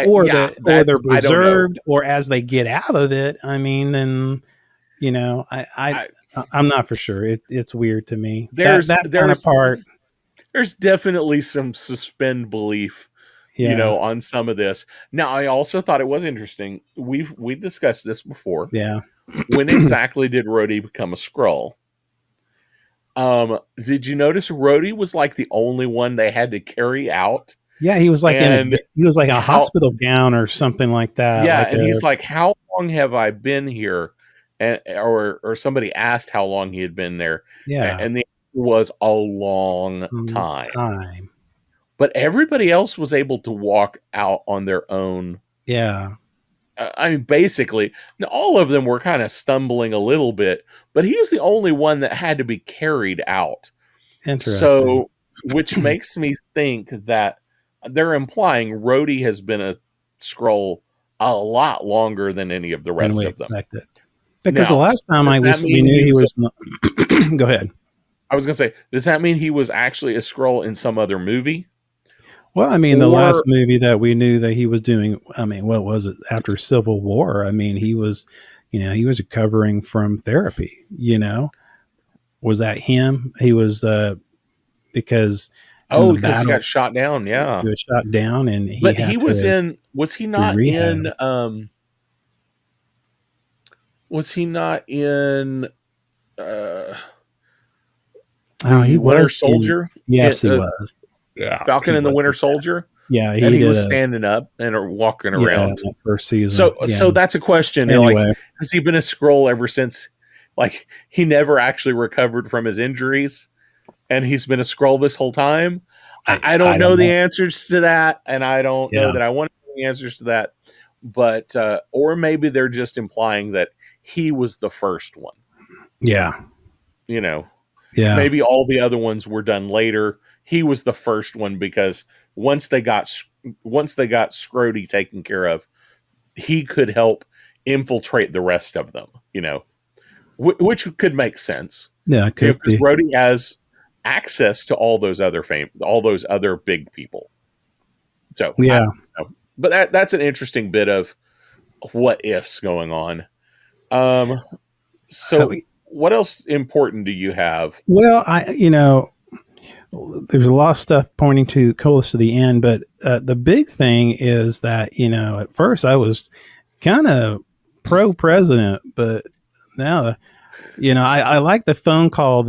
Or they're preserved, or as they get out of it. I mean, then I'm not for sure. It's weird to me. There's kind of part. There's definitely some suspend belief, on some of this. Now, I also thought it was interesting. We discussed this before. Yeah. When exactly did Rhodey become a Skrull? Did you notice Rhodey was like the only one they had to carry out? Yeah, he was like a hospital gown or something like that. Yeah, and he's like, "How long have I been here?" And or somebody asked how long he had been there. Yeah, and the answer was a long time. But everybody else was able to walk out on their own. Yeah. I mean, basically, all of them were kind of stumbling a little bit, but he's the only one that had to be carried out. Interesting. So, which makes me think that they're implying Rhodey has been a Skrull a lot longer than any of the rest of them. Because the last time we knew he was not... Go ahead. I was going to say, does that mean he was actually a Skrull in some other movie? Well, I mean, the last movie that we knew that he was doing, I mean, what was it, after Civil War? I mean, he was recovering from therapy, Was that him? He was, because... because he got shot down, yeah. He was shot down, and was he not in, he Winter was Soldier? Yes, he was. Yeah, Falcon and the Winter Soldier. Yeah, and he was standing up and walking around. That first season. So that's a question. Anyway. Like, has he been a Skrull ever since? Like, he never actually recovered from his injuries, and he's been a Skrull this whole time? I don't know the answers to that, and I don't know that I want to know the answers to that. But or maybe they're just implying that he was the first one. Yeah. You know. Yeah. Maybe all the other ones were done later. He was the first one because once they got Scrody taken care of, he could help infiltrate the rest of them, you know, which could make sense. Yeah, it could be. Rhodey has access to all those other big people. So yeah, but that's an interesting bit of what ifs going on. So what else important do you have? Well, there's a lot of stuff pointing to close to the end, but the big thing is that, at first I was kind of pro-president, but now, I like the phone call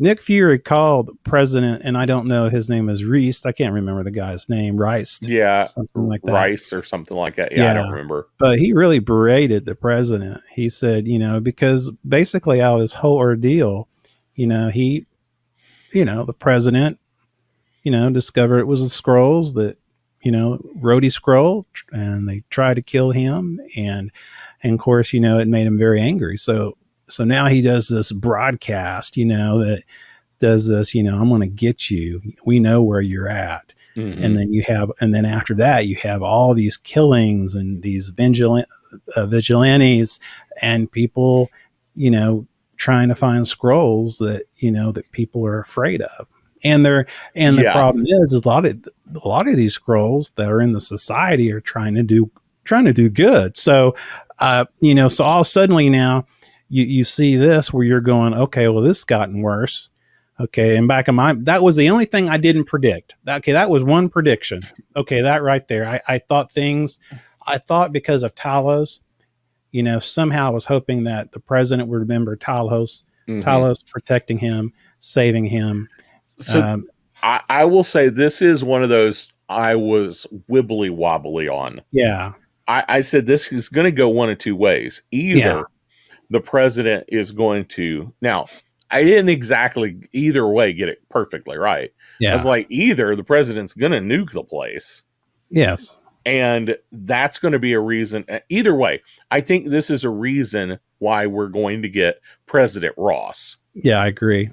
Nick Fury called the president, and I don't know, his name is Reese. I can't remember the guy's name. Rice. Yeah. Something like that. Rice or something like that. Yeah, I don't remember. But he really berated the president. He said, because basically out of this whole ordeal, the president, discovered it was the Skrulls that, Rhodey Skrull, and they tried to kill him. And of course, it made him very angry. So now he does this broadcast, that does this, I'm going to get you. We know where you're at. Mm-hmm. And then after that, you have all these killings and these vigilantes and people, trying to find Skrulls that, that people are afraid of. And the problem is a lot of these Skrulls that are in the society are trying to do good. So, so all suddenly now you see this where you're going, okay, well, this has gotten worse. Okay. And back in that was the only thing I didn't predict. Okay. That was one prediction. Okay. That right there. I thought because of Talos, somehow I was hoping that the president would remember Talos, Talos protecting him, saving him. So I will say this is one of those I was wibbly wobbly on. Yeah. I said this is going to go one of two ways. Either the president is going to, now I didn't exactly either way get it perfectly right. Yeah. I was like, either the president's going to nuke the place. Yes. And that's going to be a reason. Either way, I think this is a reason why we're going to get President Ross. Yeah, I agree.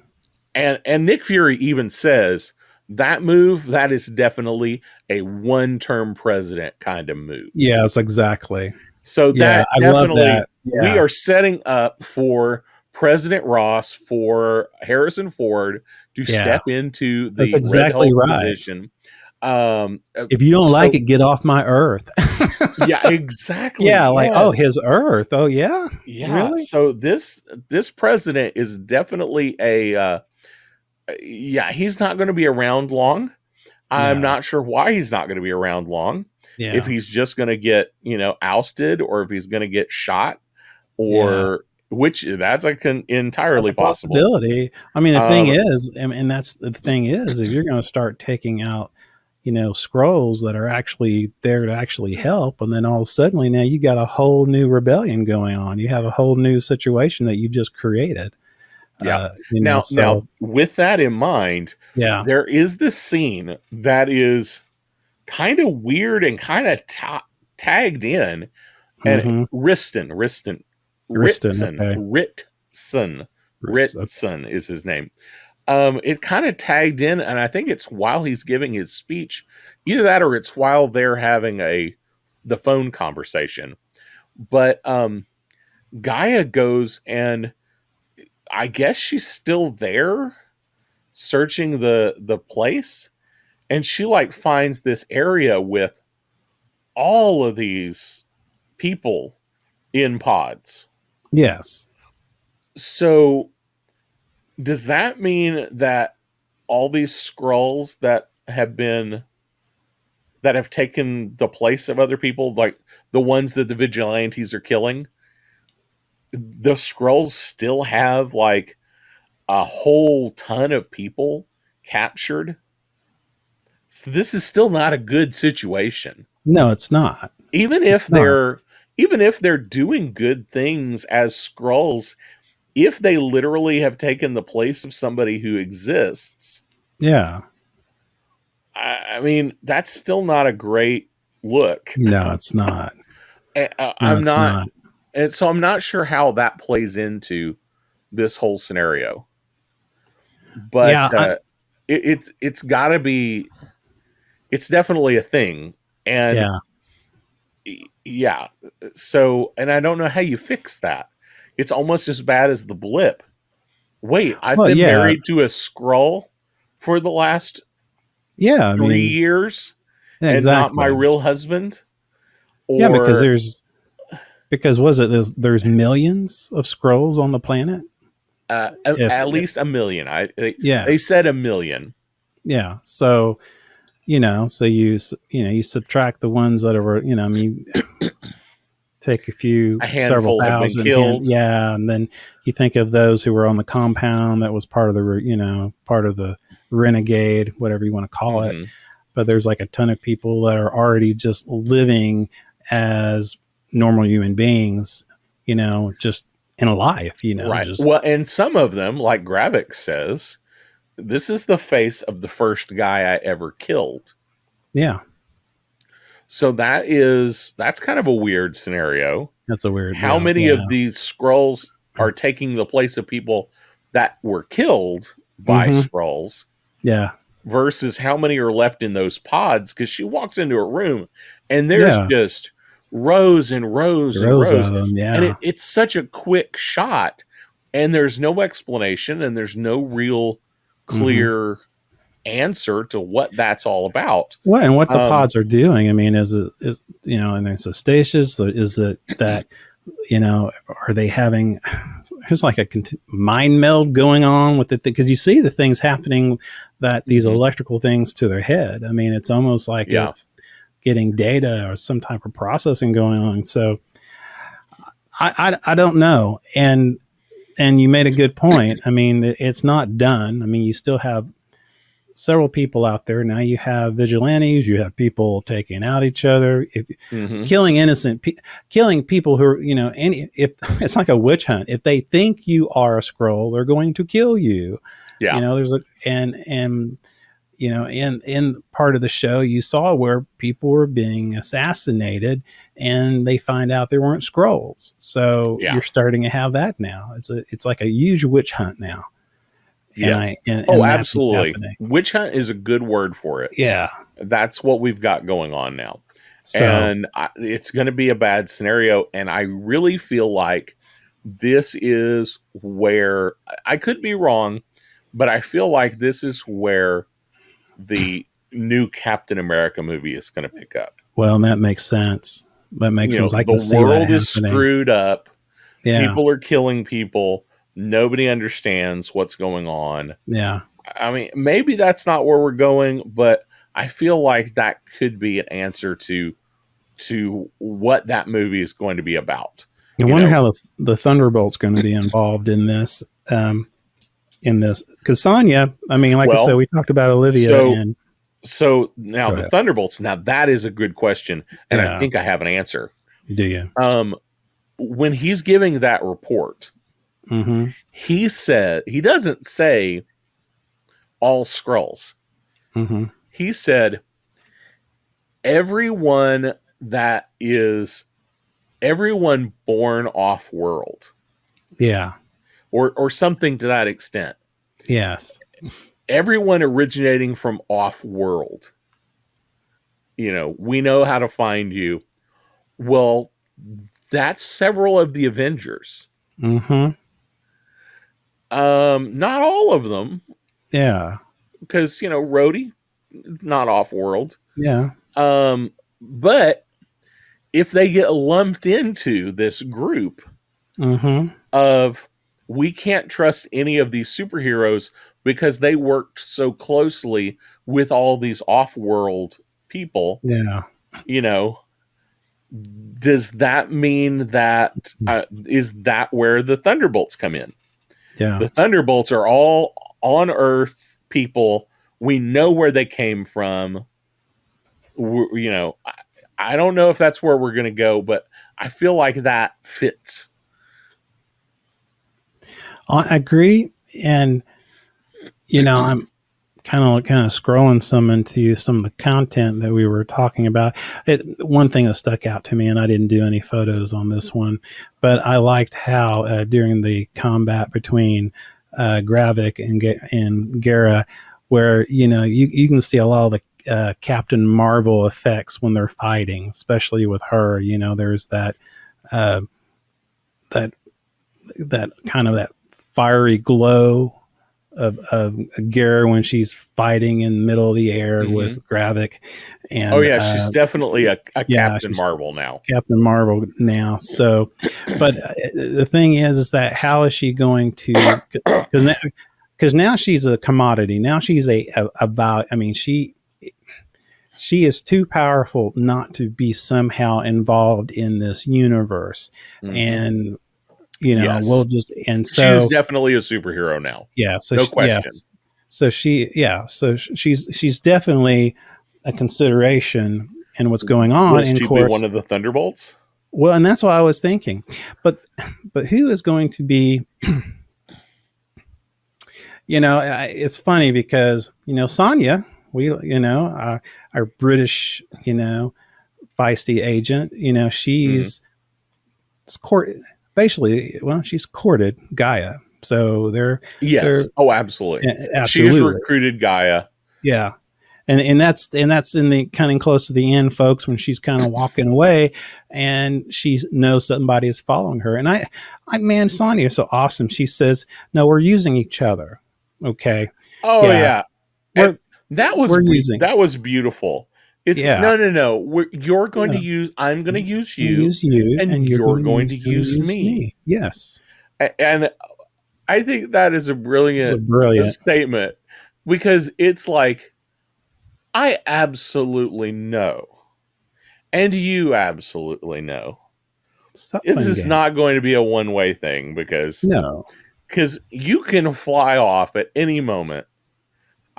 And Nick Fury even says that is definitely a one-term president kind of move. Yes, exactly. So that definitely, we are setting up for President Ross, for Harrison Ford to step into the Red Hulk position. If you don't like it, get off my Earth. Yeah, exactly. Yeah, like, oh, his Earth. Oh, yeah. Yeah. Really? So this president is definitely he's not going to be around long. I'm not sure why he's not going to be around long. Yeah. If he's just going to get, ousted, or if he's going to get shot, or which that's entirely possible. Possibility. I mean, the thing is, and that's the thing is, if you're going to start taking out, Skrulls that are actually there to actually help, and then all of a sudden now you got a whole new rebellion going on. You have a whole new situation that you just created. Yeah. Now, with that in mind, there is this scene that is kind of weird and kind of tagged in, and Ritson is his name. It kind of tagged in, and I think it's while he's giving his speech. Either that, or it's while they're having the phone conversation. But Gaia goes, and I guess she's still there searching the place, and she finds this area with all of these people in pods. Yes. So does that mean that all these Skrulls that have taken the place of other people, like the ones that the vigilantes are killing, the Skrulls still have a whole ton of people captured? So this is still not a good situation. No, it's not. Even if they're doing good things as Skrulls, if they literally have taken the place of somebody who exists, yeah, I mean, that's still not a great look. no, it's not. I'm not, and so I'm not sure how that plays into this whole scenario. But Yeah, it's got to be. It's definitely a thing, and yeah. So, and I don't know how you fix that. It's almost as bad as the blip. Wait, I've been married to a Skrull for the last 3 years, and not my real husband. Or, yeah, because there's millions of Skrulls on the planet. At least a million. They said a million. Yeah. So, you subtract the ones that are, I mean, take several thousand, killed. and then you think of those who were on the compound that was part of the renegade, whatever you want to call it. But there's like a ton of people that are already just living as normal human beings, just in a life, right. Well, and some of them, like Gravik says, this is the face of the first guy I ever killed. Yeah. So that's kind of a weird scenario. That's a weird. How many of these Skrulls are taking the place of people that were killed by Skrulls? Yeah. Versus how many are left in those pods? Because she walks into a room and there's just rows and rows and rows of them. Yeah. And it's such a quick shot, and there's no explanation, and there's no real clear answer to what that's all about. Well, and what the pods are doing. I mean, and there's a stasis. Is it that, are they having, there's like a mind meld going on with it? Because you see the things happening, that these electrical things to their head. I mean, it's almost like getting data or some type of processing going on. So I don't know. And you made a good point. I mean, it's not done. I mean, you still have several people out there. Now you have vigilantes, you have people taking out each other, killing killing people who are, if it's like a witch hunt. If they think you are a Skrull, they're going to kill you. Yeah. There's in part of the show, you saw where people were being assassinated and they find out they weren't Skrulls. So you're starting to have that now. It's like a huge witch hunt now. Yes. Absolutely. Witch hunt is a good word for it. Yeah. That's what we've got going on now. And it's going to be a bad scenario. And I really feel like this is where, I could be wrong, but I feel like this is where the new Captain America movie is going to pick up. Well, and that makes sense. That makes sense. The world is screwed up. Yeah. People are killing people. Nobody understands what's going on. Yeah. I mean, maybe that's not where we're going, but I feel like that could be an answer to what that movie is going to be about. I wonder how the Thunderbolt's going to be involved in this. Because Sonya, I mean, like I said, we talked about Olivia. So now the Thunderbolts. Now that is a good question, and I think I have an answer. Do you? When he's giving that report. He said, he doesn't say all Skrulls. He said everyone born off world. Yeah. Or something to that extent. Yes. Everyone originating from off world. We know how to find you. Well, that's several of the Avengers. Not all of them. Yeah. Because, Rhodey, not off-world. Yeah. But if they get lumped into this group of, we can't trust any of these superheroes because they worked so closely with all these off-world people. Yeah. Does that mean that, is that where the Thunderbolts come in? Yeah. The Thunderbolts are all on Earth people. We know where they came from. I don't know if that's where we're going to go, but I feel like that fits. I agree. And, I'm kind of scrolling into some of the content that we were talking about. One thing that stuck out to me, and I didn't do any photos on this one, but I liked how during the combat between Gravik and Gara, where you can see a lot of the Captain Marvel effects when they're fighting, especially with her. There's that that kind of that fiery glow of Gara when she's fighting in the middle of the air with Gravik. And she's definitely a Captain Marvel now. Captain Marvel now. So, but the thing is that how is she going to? Because now she's a commodity. Now she's a value. I mean, she is too powerful not to be somehow involved in this universe. And we'll just, and so she's definitely a superhero now. Yeah. So no question. Yes. So she's definitely a consideration in what's going on. Will she be one of the Thunderbolts? Well, and that's what I was thinking, but who is going to be, it's funny because, Sonya, our British, feisty agent, she's basically, she's courted Gaia. So absolutely. Absolutely. She's recruited Gaia. Yeah. And that's in the kind of close to the end, folks, when she's kind of walking away and she knows somebody is following her. And man, Sonya is so awesome. She says, no, we're using each other. Okay. Oh yeah. That was beautiful. It's no. You're going to use. I'm going to use you, and you're going to use me. Yes. And I think that is a brilliant statement, because it's like, I absolutely know, and you absolutely know, this is not going to be a one-way thing, because you can fly off at any moment.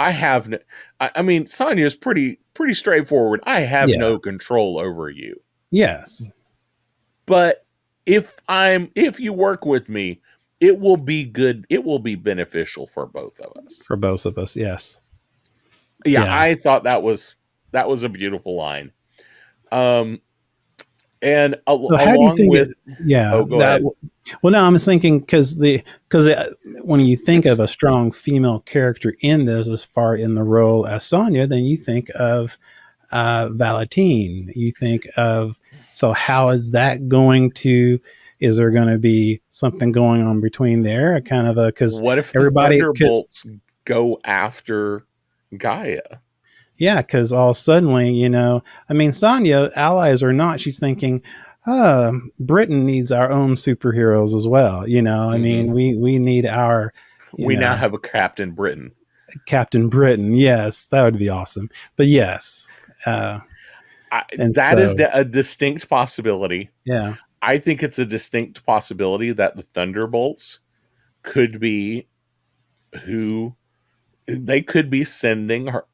I mean, Sonya's pretty straightforward. I have no control over you. Yes. But if you work with me, it will be good. It will be beneficial for both of us. For both of us, yes. Yeah. I thought that was a beautiful line. And along with well, no, I'm just thinking because when you think of a strong female character in this, as far in the role as Sonya, then you think of Valentine. You think of, so how is that going to? Is there going to be something going on between there? Kind of because what if everybody Thunderbolts go after Gaia? Yeah, because all suddenly, I mean, Sonya, allies or not, she's thinking, Britain needs our own superheroes as well. I mean, we need our. We now have a Captain Britain. Captain Britain, yes, that would be awesome. But yes, that is a distinct possibility. Yeah, I think it's a distinct possibility that the Thunderbolts could be who they could be sending her.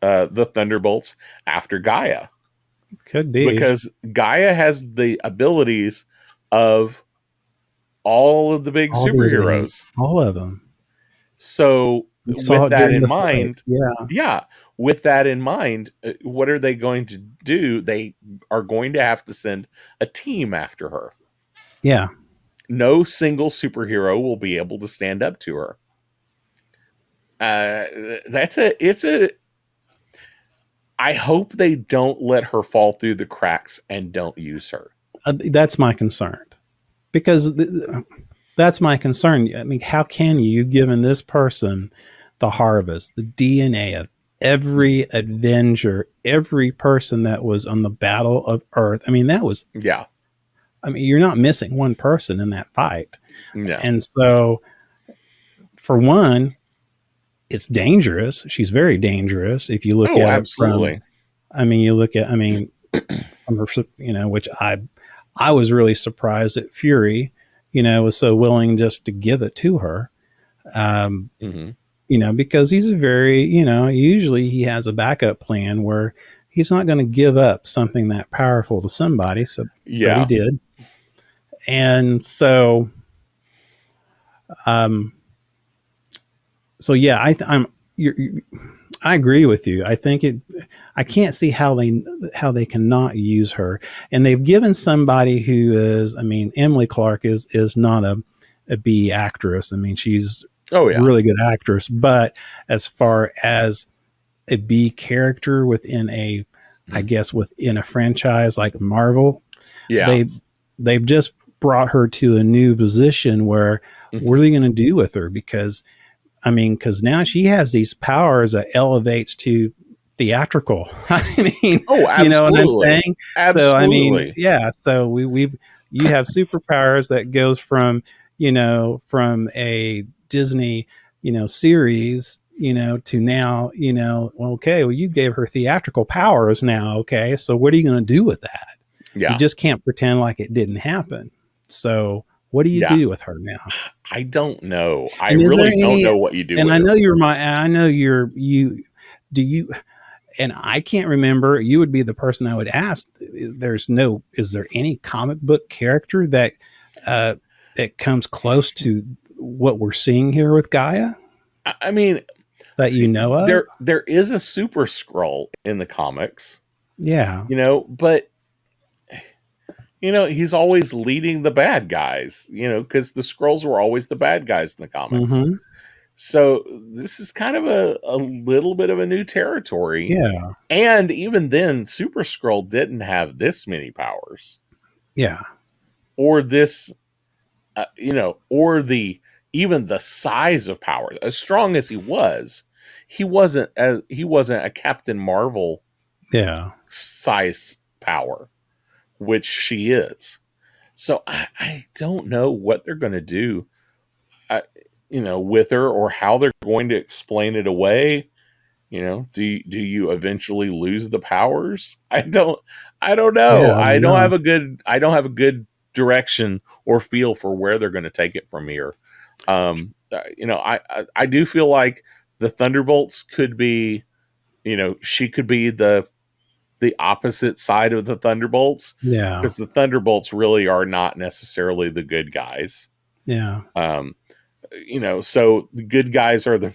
The Thunderbolts after Gaia. Could be. Because Gaia has the abilities of all of the big superheroes. All of them. So with that in mind, with that in mind, what are they going to do? They are going to have to send a team after her. Yeah. No single superhero will be able to stand up to her. I hope they don't let her fall through the cracks and don't use her. That's my concern. Because that's my concern. I mean, how can you, given this person, the harvest, the DNA of every Avenger, every person that was on the Battle of Earth? I mean, that was... Yeah. I mean, you're not missing one person in that fight. No. And so, for one... it's dangerous. She's very dangerous. If you look at absolutely. it from her, which I was really surprised that Fury, was so willing just to give it to her. Because he's a very, usually he has a backup plan where he's not going to give up something that powerful to somebody. So, but he did. And so, So yeah, I agree with you. I think I can't see how they cannot use her, and they've given somebody who is. I mean, Emily Clark is not a B actress. I mean, she's a really good actress, but as far as a B character within I guess within a franchise like Marvel, they've just brought her to a new position where what are they going to do with her? Because now she has these powers that elevates to theatrical. I mean, you know what I'm saying? Absolutely. So, I mean, yeah. So you have superpowers that goes from a Disney, series, to now, okay, well, you gave her theatrical powers now. Okay. So what are you going to do with that? Yeah. You just can't pretend like it didn't happen. So what do you do with her now? I don't know. I really don't know what you do. And I know and I can't remember. You would be the person I would ask. Is there any comic book character that comes close to what we're seeing here with Gaia? I mean, you know of? There is a Super Skrull in the comics. Yeah. But he's always leading the bad guys, because the Skrulls were always the bad guys in the comics. Mm-hmm. So this is kind of a little bit of a new territory. Yeah. And even then, Super Skrull didn't have this many powers. Yeah. Or this, even the size of power. As strong as he wasn't a Captain Marvel size power, which she is. So I don't know what they're going to do, with her, or how they're going to explain it away. Do you eventually lose the powers? I don't know. Yeah, I don't have a good direction or feel for where they're going to take it from here. I do feel like the Thunderbolts could be, she could be the opposite side of the Thunderbolts. Yeah. Because the Thunderbolts really are not necessarily the good guys. Yeah. So the good guys are the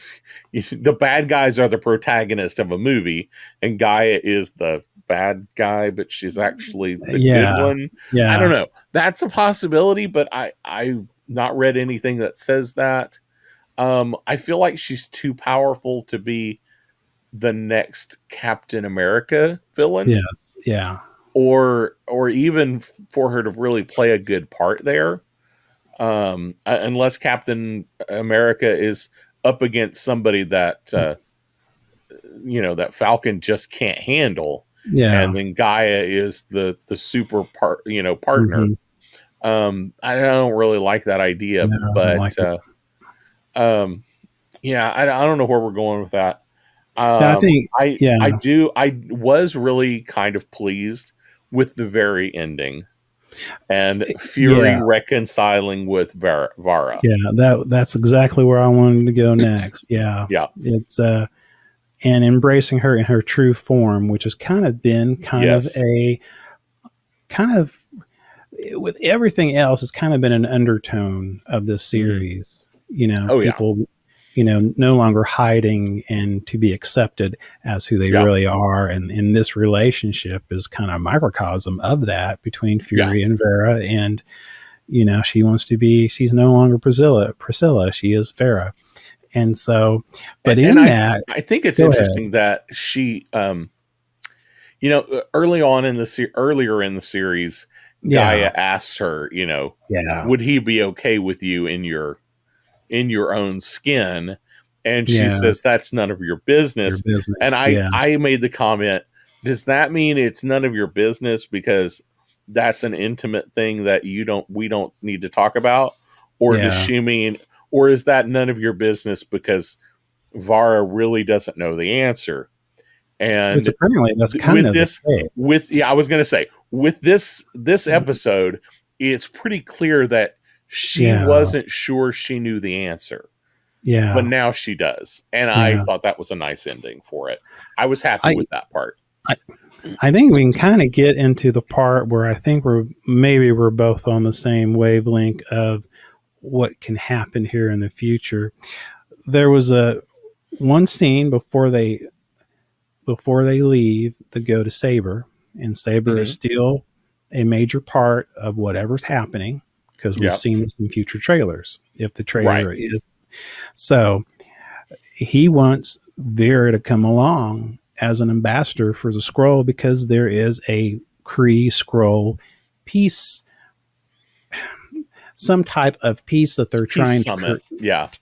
bad guys are the protagonist of a movie, and Gaia is the bad guy, but she's actually the good one. Yeah. I don't know. That's a possibility, but I've not read anything that says that. I feel like she's too powerful to be the next Captain America villain. Yes. Yeah. Or even for her to really play a good part there. Unless Captain America is up against somebody that that Falcon just can't handle. Yeah. And then Gaia is the super partner. Mm-hmm. I don't really like that idea, but I don't know where we're going with that. I was really kind of pleased with the very ending, and Fury reconciling with Vara. Yeah, that's exactly where I wanted to go next. Yeah. Yeah. It's and embracing her in her true form, which has kind of been with everything else, it's kind of been an undertone of this series. People no longer hiding and to be accepted as who they really are. And in this relationship is kind of a microcosm of that between Fury and Vera. And, she wants to be, she's no longer Priscilla, she is Vera. And so, but I think it's interesting that she, earlier in the series, Gaia asks her, would he be okay with you in your own skin? And she says, that's none of your business. And I made the comment, does that mean it's none of your business because that's an intimate thing that we don't need to talk about? Or does she mean, or is that none of your business because Vara really doesn't know the answer? And which apparently that's kind of this I was going to say, with this episode, it's pretty clear that she wasn't sure she knew the answer. Yeah. But now she does. And I thought that was a nice ending for it. I was happy with that part. I think we can kind of get into the part where I think we're both on the same wavelength of what can happen here in the future. There was one scene before they leave to go to Saber, and Saber is still a major part of whatever's happening, because we've seen this in future trailers. If the trailer is so, he wants Vera to come along as an ambassador for the Skrull, because there is a Kree Skrull peace, some type of peace that they're trying to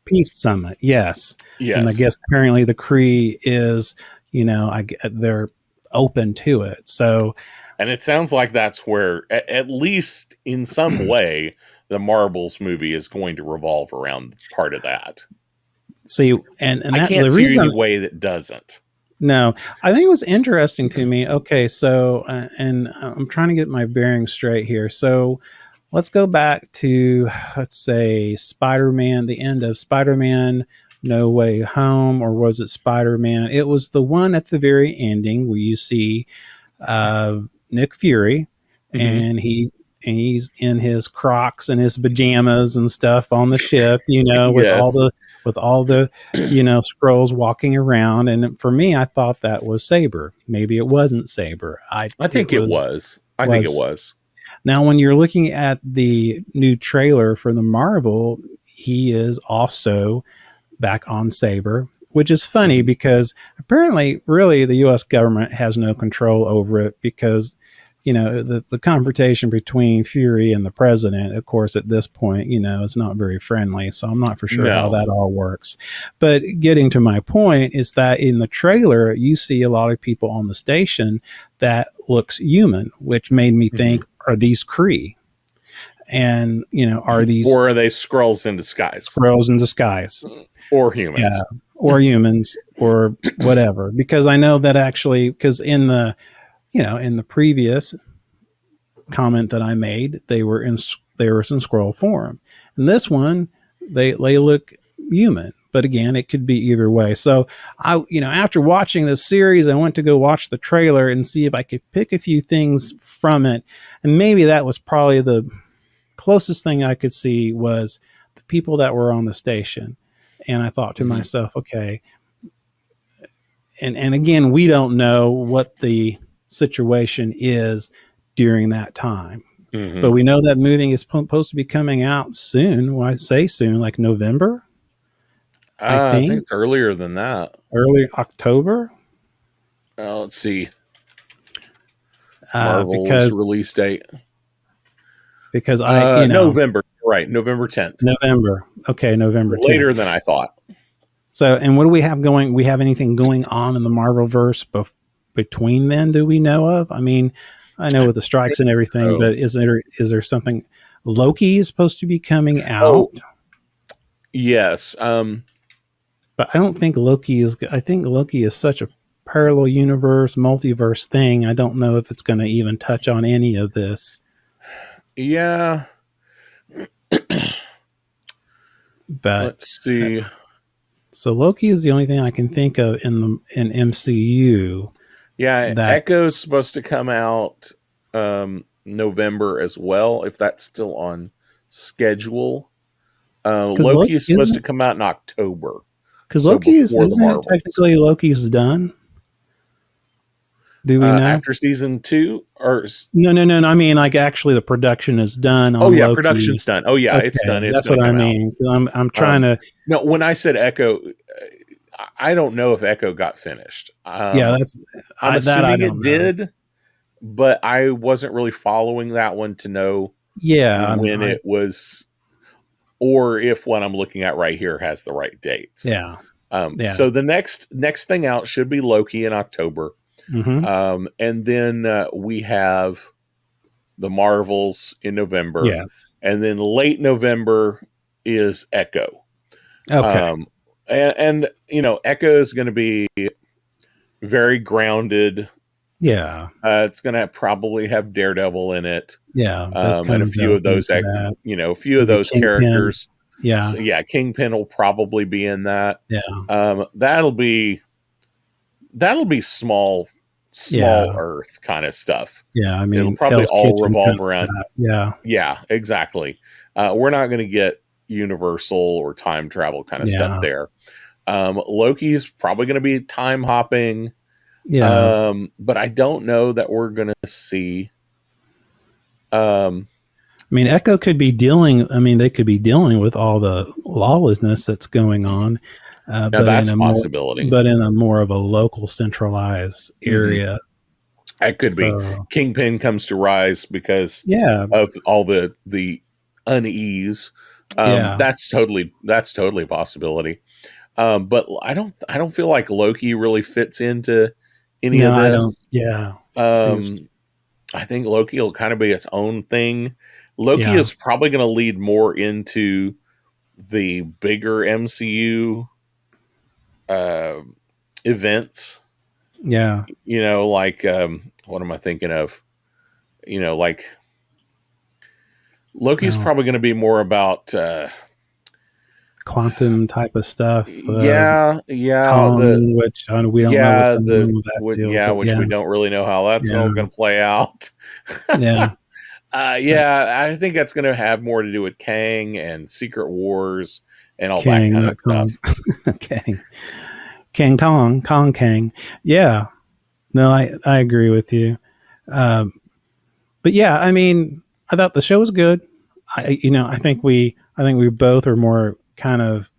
peace summit. Yes. And I guess apparently the Kree is, they're open to it. So, and it sounds like that's where, at least in some way, the Marvels movie is going to revolve around part of that. See, and I can't see any way that doesn't. No, I think it was interesting to me. Okay, so and I'm trying to get my bearings straight here. So let's go back to, let's say, Spider-Man, the end of Spider-Man No Way Home, or was it Spider-Man? It was the one at the very ending where you see Nick Fury, and he's in his Crocs and his pajamas and stuff on the ship, with all the Skrulls walking around. And for me, I thought that was Saber. Maybe it wasn't Saber. I think it was. I think it was. Now, when you're looking at the new trailer for the Marvel, he is also back on Saber, which is funny because apparently, really, the U.S. government has no control over it, because the confrontation between Fury and the president, of course, at this point, it's not very friendly. So I'm not for sure how that all works. But getting to my point is that in the trailer, you see a lot of people on the station that looks human, which made me think, are these Kree? And, are these... Or are they Skrulls in disguise? Skrulls in disguise. Or humans. Yeah, or humans, or whatever. Because I know that actually, because in the previous comment that I made, they were in some Skrull form. And this one, they look human. But again, it could be either way. So after watching this series, I went to go watch the trailer and see if I could pick a few things from it. And maybe that was probably the closest thing I could see was the people that were on the station. And I thought to myself, okay. And again, we don't know what the situation is during that time. But we know that movie is supposed to be coming out soon. When I say soon, like November? I think it's earlier than that. Early October? Let's see. Marvel's release date. Because November. Right, November 10th. November. Okay, November 10th. Later than I thought. So, and what do we have going? We have anything going on in the Marvelverse between then? Do we know of? I mean, I know with the strikes and everything, but is there something? Loki is supposed to be coming out. Oh, yes. But I don't think Loki is. I think Loki is such a parallel universe, multiverse thing. I don't know if it's going to even touch on any of this. Yeah. But let's see. So Loki is the only thing I can think of in MCU. Yeah, Echo's supposed to come out November as well, if that's still on schedule. Loki is supposed to come out in October. Because Loki isn't technically Loki's done. Do we know after season 2 or no? I mean, like actually, the production is done. Oh yeah, Loki. Production's done. Oh yeah, okay, it's done. That's what I mean. I'm trying to. No, when I said Echo, I don't know if Echo got finished. I'm assuming it did, but I wasn't really following that one to know. Yeah, when it was, or if what I'm looking at right here has the right dates. Yeah. So the next thing out should be Loki in October. And then we have the Marvels in November. Yes. And then late November is Echo. Okay. And Echo is going to be very grounded. Yeah. It's going to probably have Daredevil in it. Yeah. And a few of those, a few of those characters. Yeah. So, yeah. Kingpin will probably be in that. Yeah. That'll be small Earth kind of stuff. Yeah, I mean, it'll probably all revolve around. Yeah, exactly. We're not going to get universal or time travel kind of stuff there. Loki is probably going to be time hopping. Yeah. But I don't know that we're going to see. I mean, Echo could be dealing. I mean, they could be dealing with all the lawlessness that's going on, but that's in a possibility. but in a more of a local, centralized area. It could be Kingpin comes to rise because of all the unease. That's totally a possibility. But I don't feel like Loki really fits into any of this. I don't. Yeah. I think Loki will kind of be its own thing. Loki is probably going to lead more into the bigger MCU events. Yeah. You know, like what am I thinking of? You know, like Loki's probably going to be more about quantum type of stuff. Kong, which we don't know what's going on with that deal. Which we don't really know how that's all going to play out. I think that's going to have more to do with Kang and Secret Wars and all that kind of stuff. Kang. Yeah. No, I agree with you. But yeah, I mean, I thought the show was good. I think we both are more kind of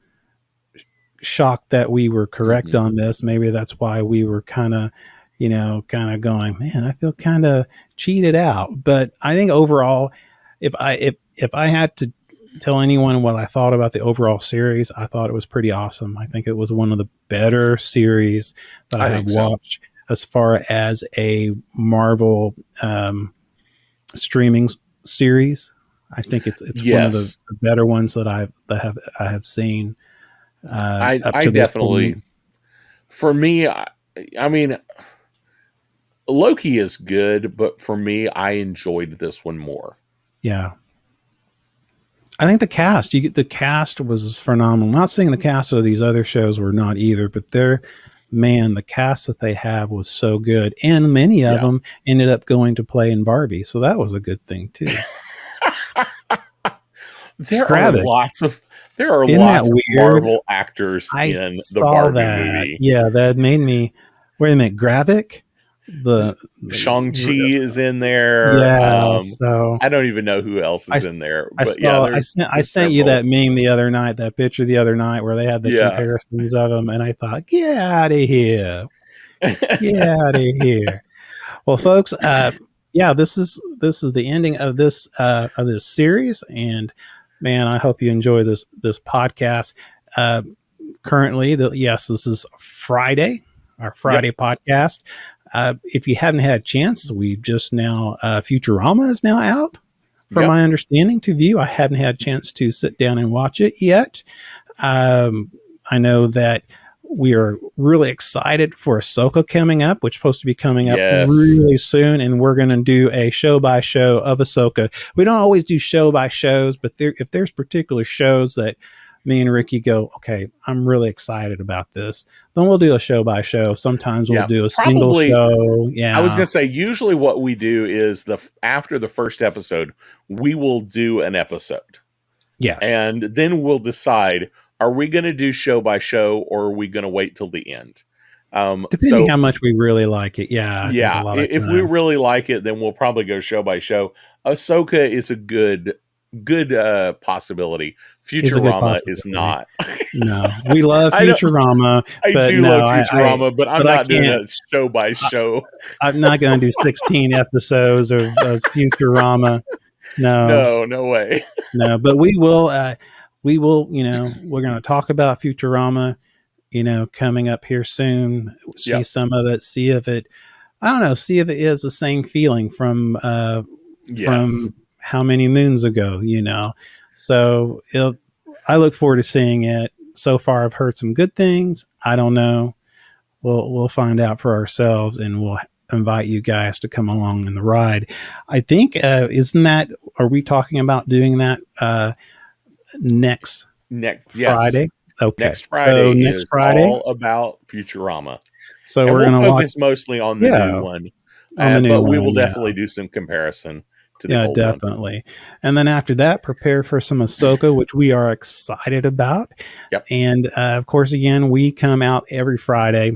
shocked that we were correct on this. Maybe that's why we were kind of going, man, I feel kind of cheated out. But I think overall, if I had to tell anyone what I thought about the overall series, I thought it was pretty awesome. I think it was one of the better series that I have watched as far as a Marvel streaming series. I think it's one of the better ones that I have seen. I definitely, for me, I mean, Loki is good, but for me, I enjoyed this one more. Yeah. I think the cast was phenomenal. Not saying the cast of these other shows were not either, but the cast that they have was so good. And many of them ended up going to play in Barbie. So that was a good thing too. There are lots of Marvel actors in the Barbie movie. Yeah, that made me. Wait a minute, Gravik? The Shang-Chi is in there. Yeah, so I don't even know who else is in there. But I sent you that meme the other night, that picture the other night where they had the comparisons of them, and I thought, get out of here, get out of here. Well, folks, this is the ending of this series, and man, I hope you enjoy this podcast. Currently, this is Friday, our Friday podcast. If you haven't had a chance, we've just now Futurama is now out, from my understanding, to view. I haven't had a chance to sit down and watch it yet. I know that we are really excited for Ahsoka coming up, which is supposed to be coming up really soon, and we're going to do a show by show of Ahsoka. We don't always do show by shows, but if there's particular shows that me and Ricky go, okay, I'm really excited about this, then we'll do a show by show. Sometimes we'll do a single show. Yeah, I was going to say, usually what we do is after the first episode, we will do an episode. Yes, and then we'll decide, are we going to do show by show, or are we going to wait till the end? Depending how much we really like it. Yeah. If we really like it, then we'll probably go show by show. Ahsoka is a good possibility. Futurama is not. No, we love Futurama. I do love Futurama, but I'm not doing a show by show. I'm not going to do 16 episodes of Futurama. No way. No, but we will. We're going to talk about Futurama, coming up here soon. See some of it. See if it is the same feeling from how many moons ago, So I look forward to seeing it. So far, I've heard some good things. I don't know. We'll find out for ourselves, and we'll invite you guys to come along in the ride. I think, are we talking about doing that next Friday? Okay. Next Friday is all about Futurama. So we're going to focus mostly on the new one. But we will definitely do some comparison. to the Yeah, old one. definitely. And then after that, prepare for some Ahsoka, which we are excited about. Yep. And of course, again, we come out every Friday.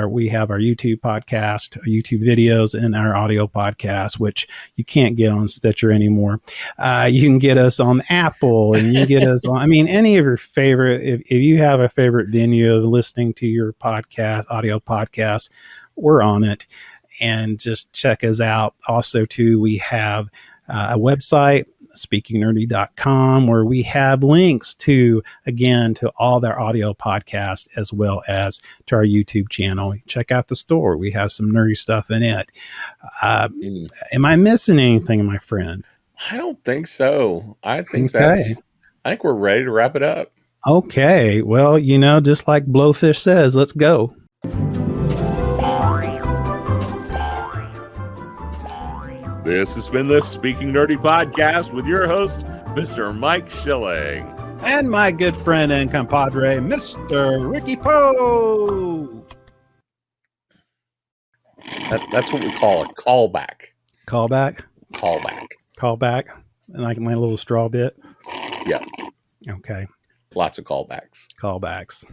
We have our YouTube podcast, YouTube videos, and our audio podcast, which you can't get on Stitcher anymore. You can get us on Apple, and you can get us on, I mean, any of your favorite, if you have a favorite venue of listening to your podcast, audio podcast, we're on it. And just check us out. Also, too, we have a website, speakingnerdy.com, where we have links to all their audio podcasts as well as to our YouTube channel. Check out the store. We have some nerdy stuff in it. Am I missing anything, my friend? I don't think so. I think we're ready to wrap it up. Okay. Well, just like Blowfish says, let's go. This has been the Speaking Nerdy podcast with your host, Mr. Mike Schilling. And my good friend and compadre, Mr. Ricky Poe. That's what we call a callback. Callback? Callback. Like my little straw bit? Yeah. Okay. Lots of callbacks. Callbacks.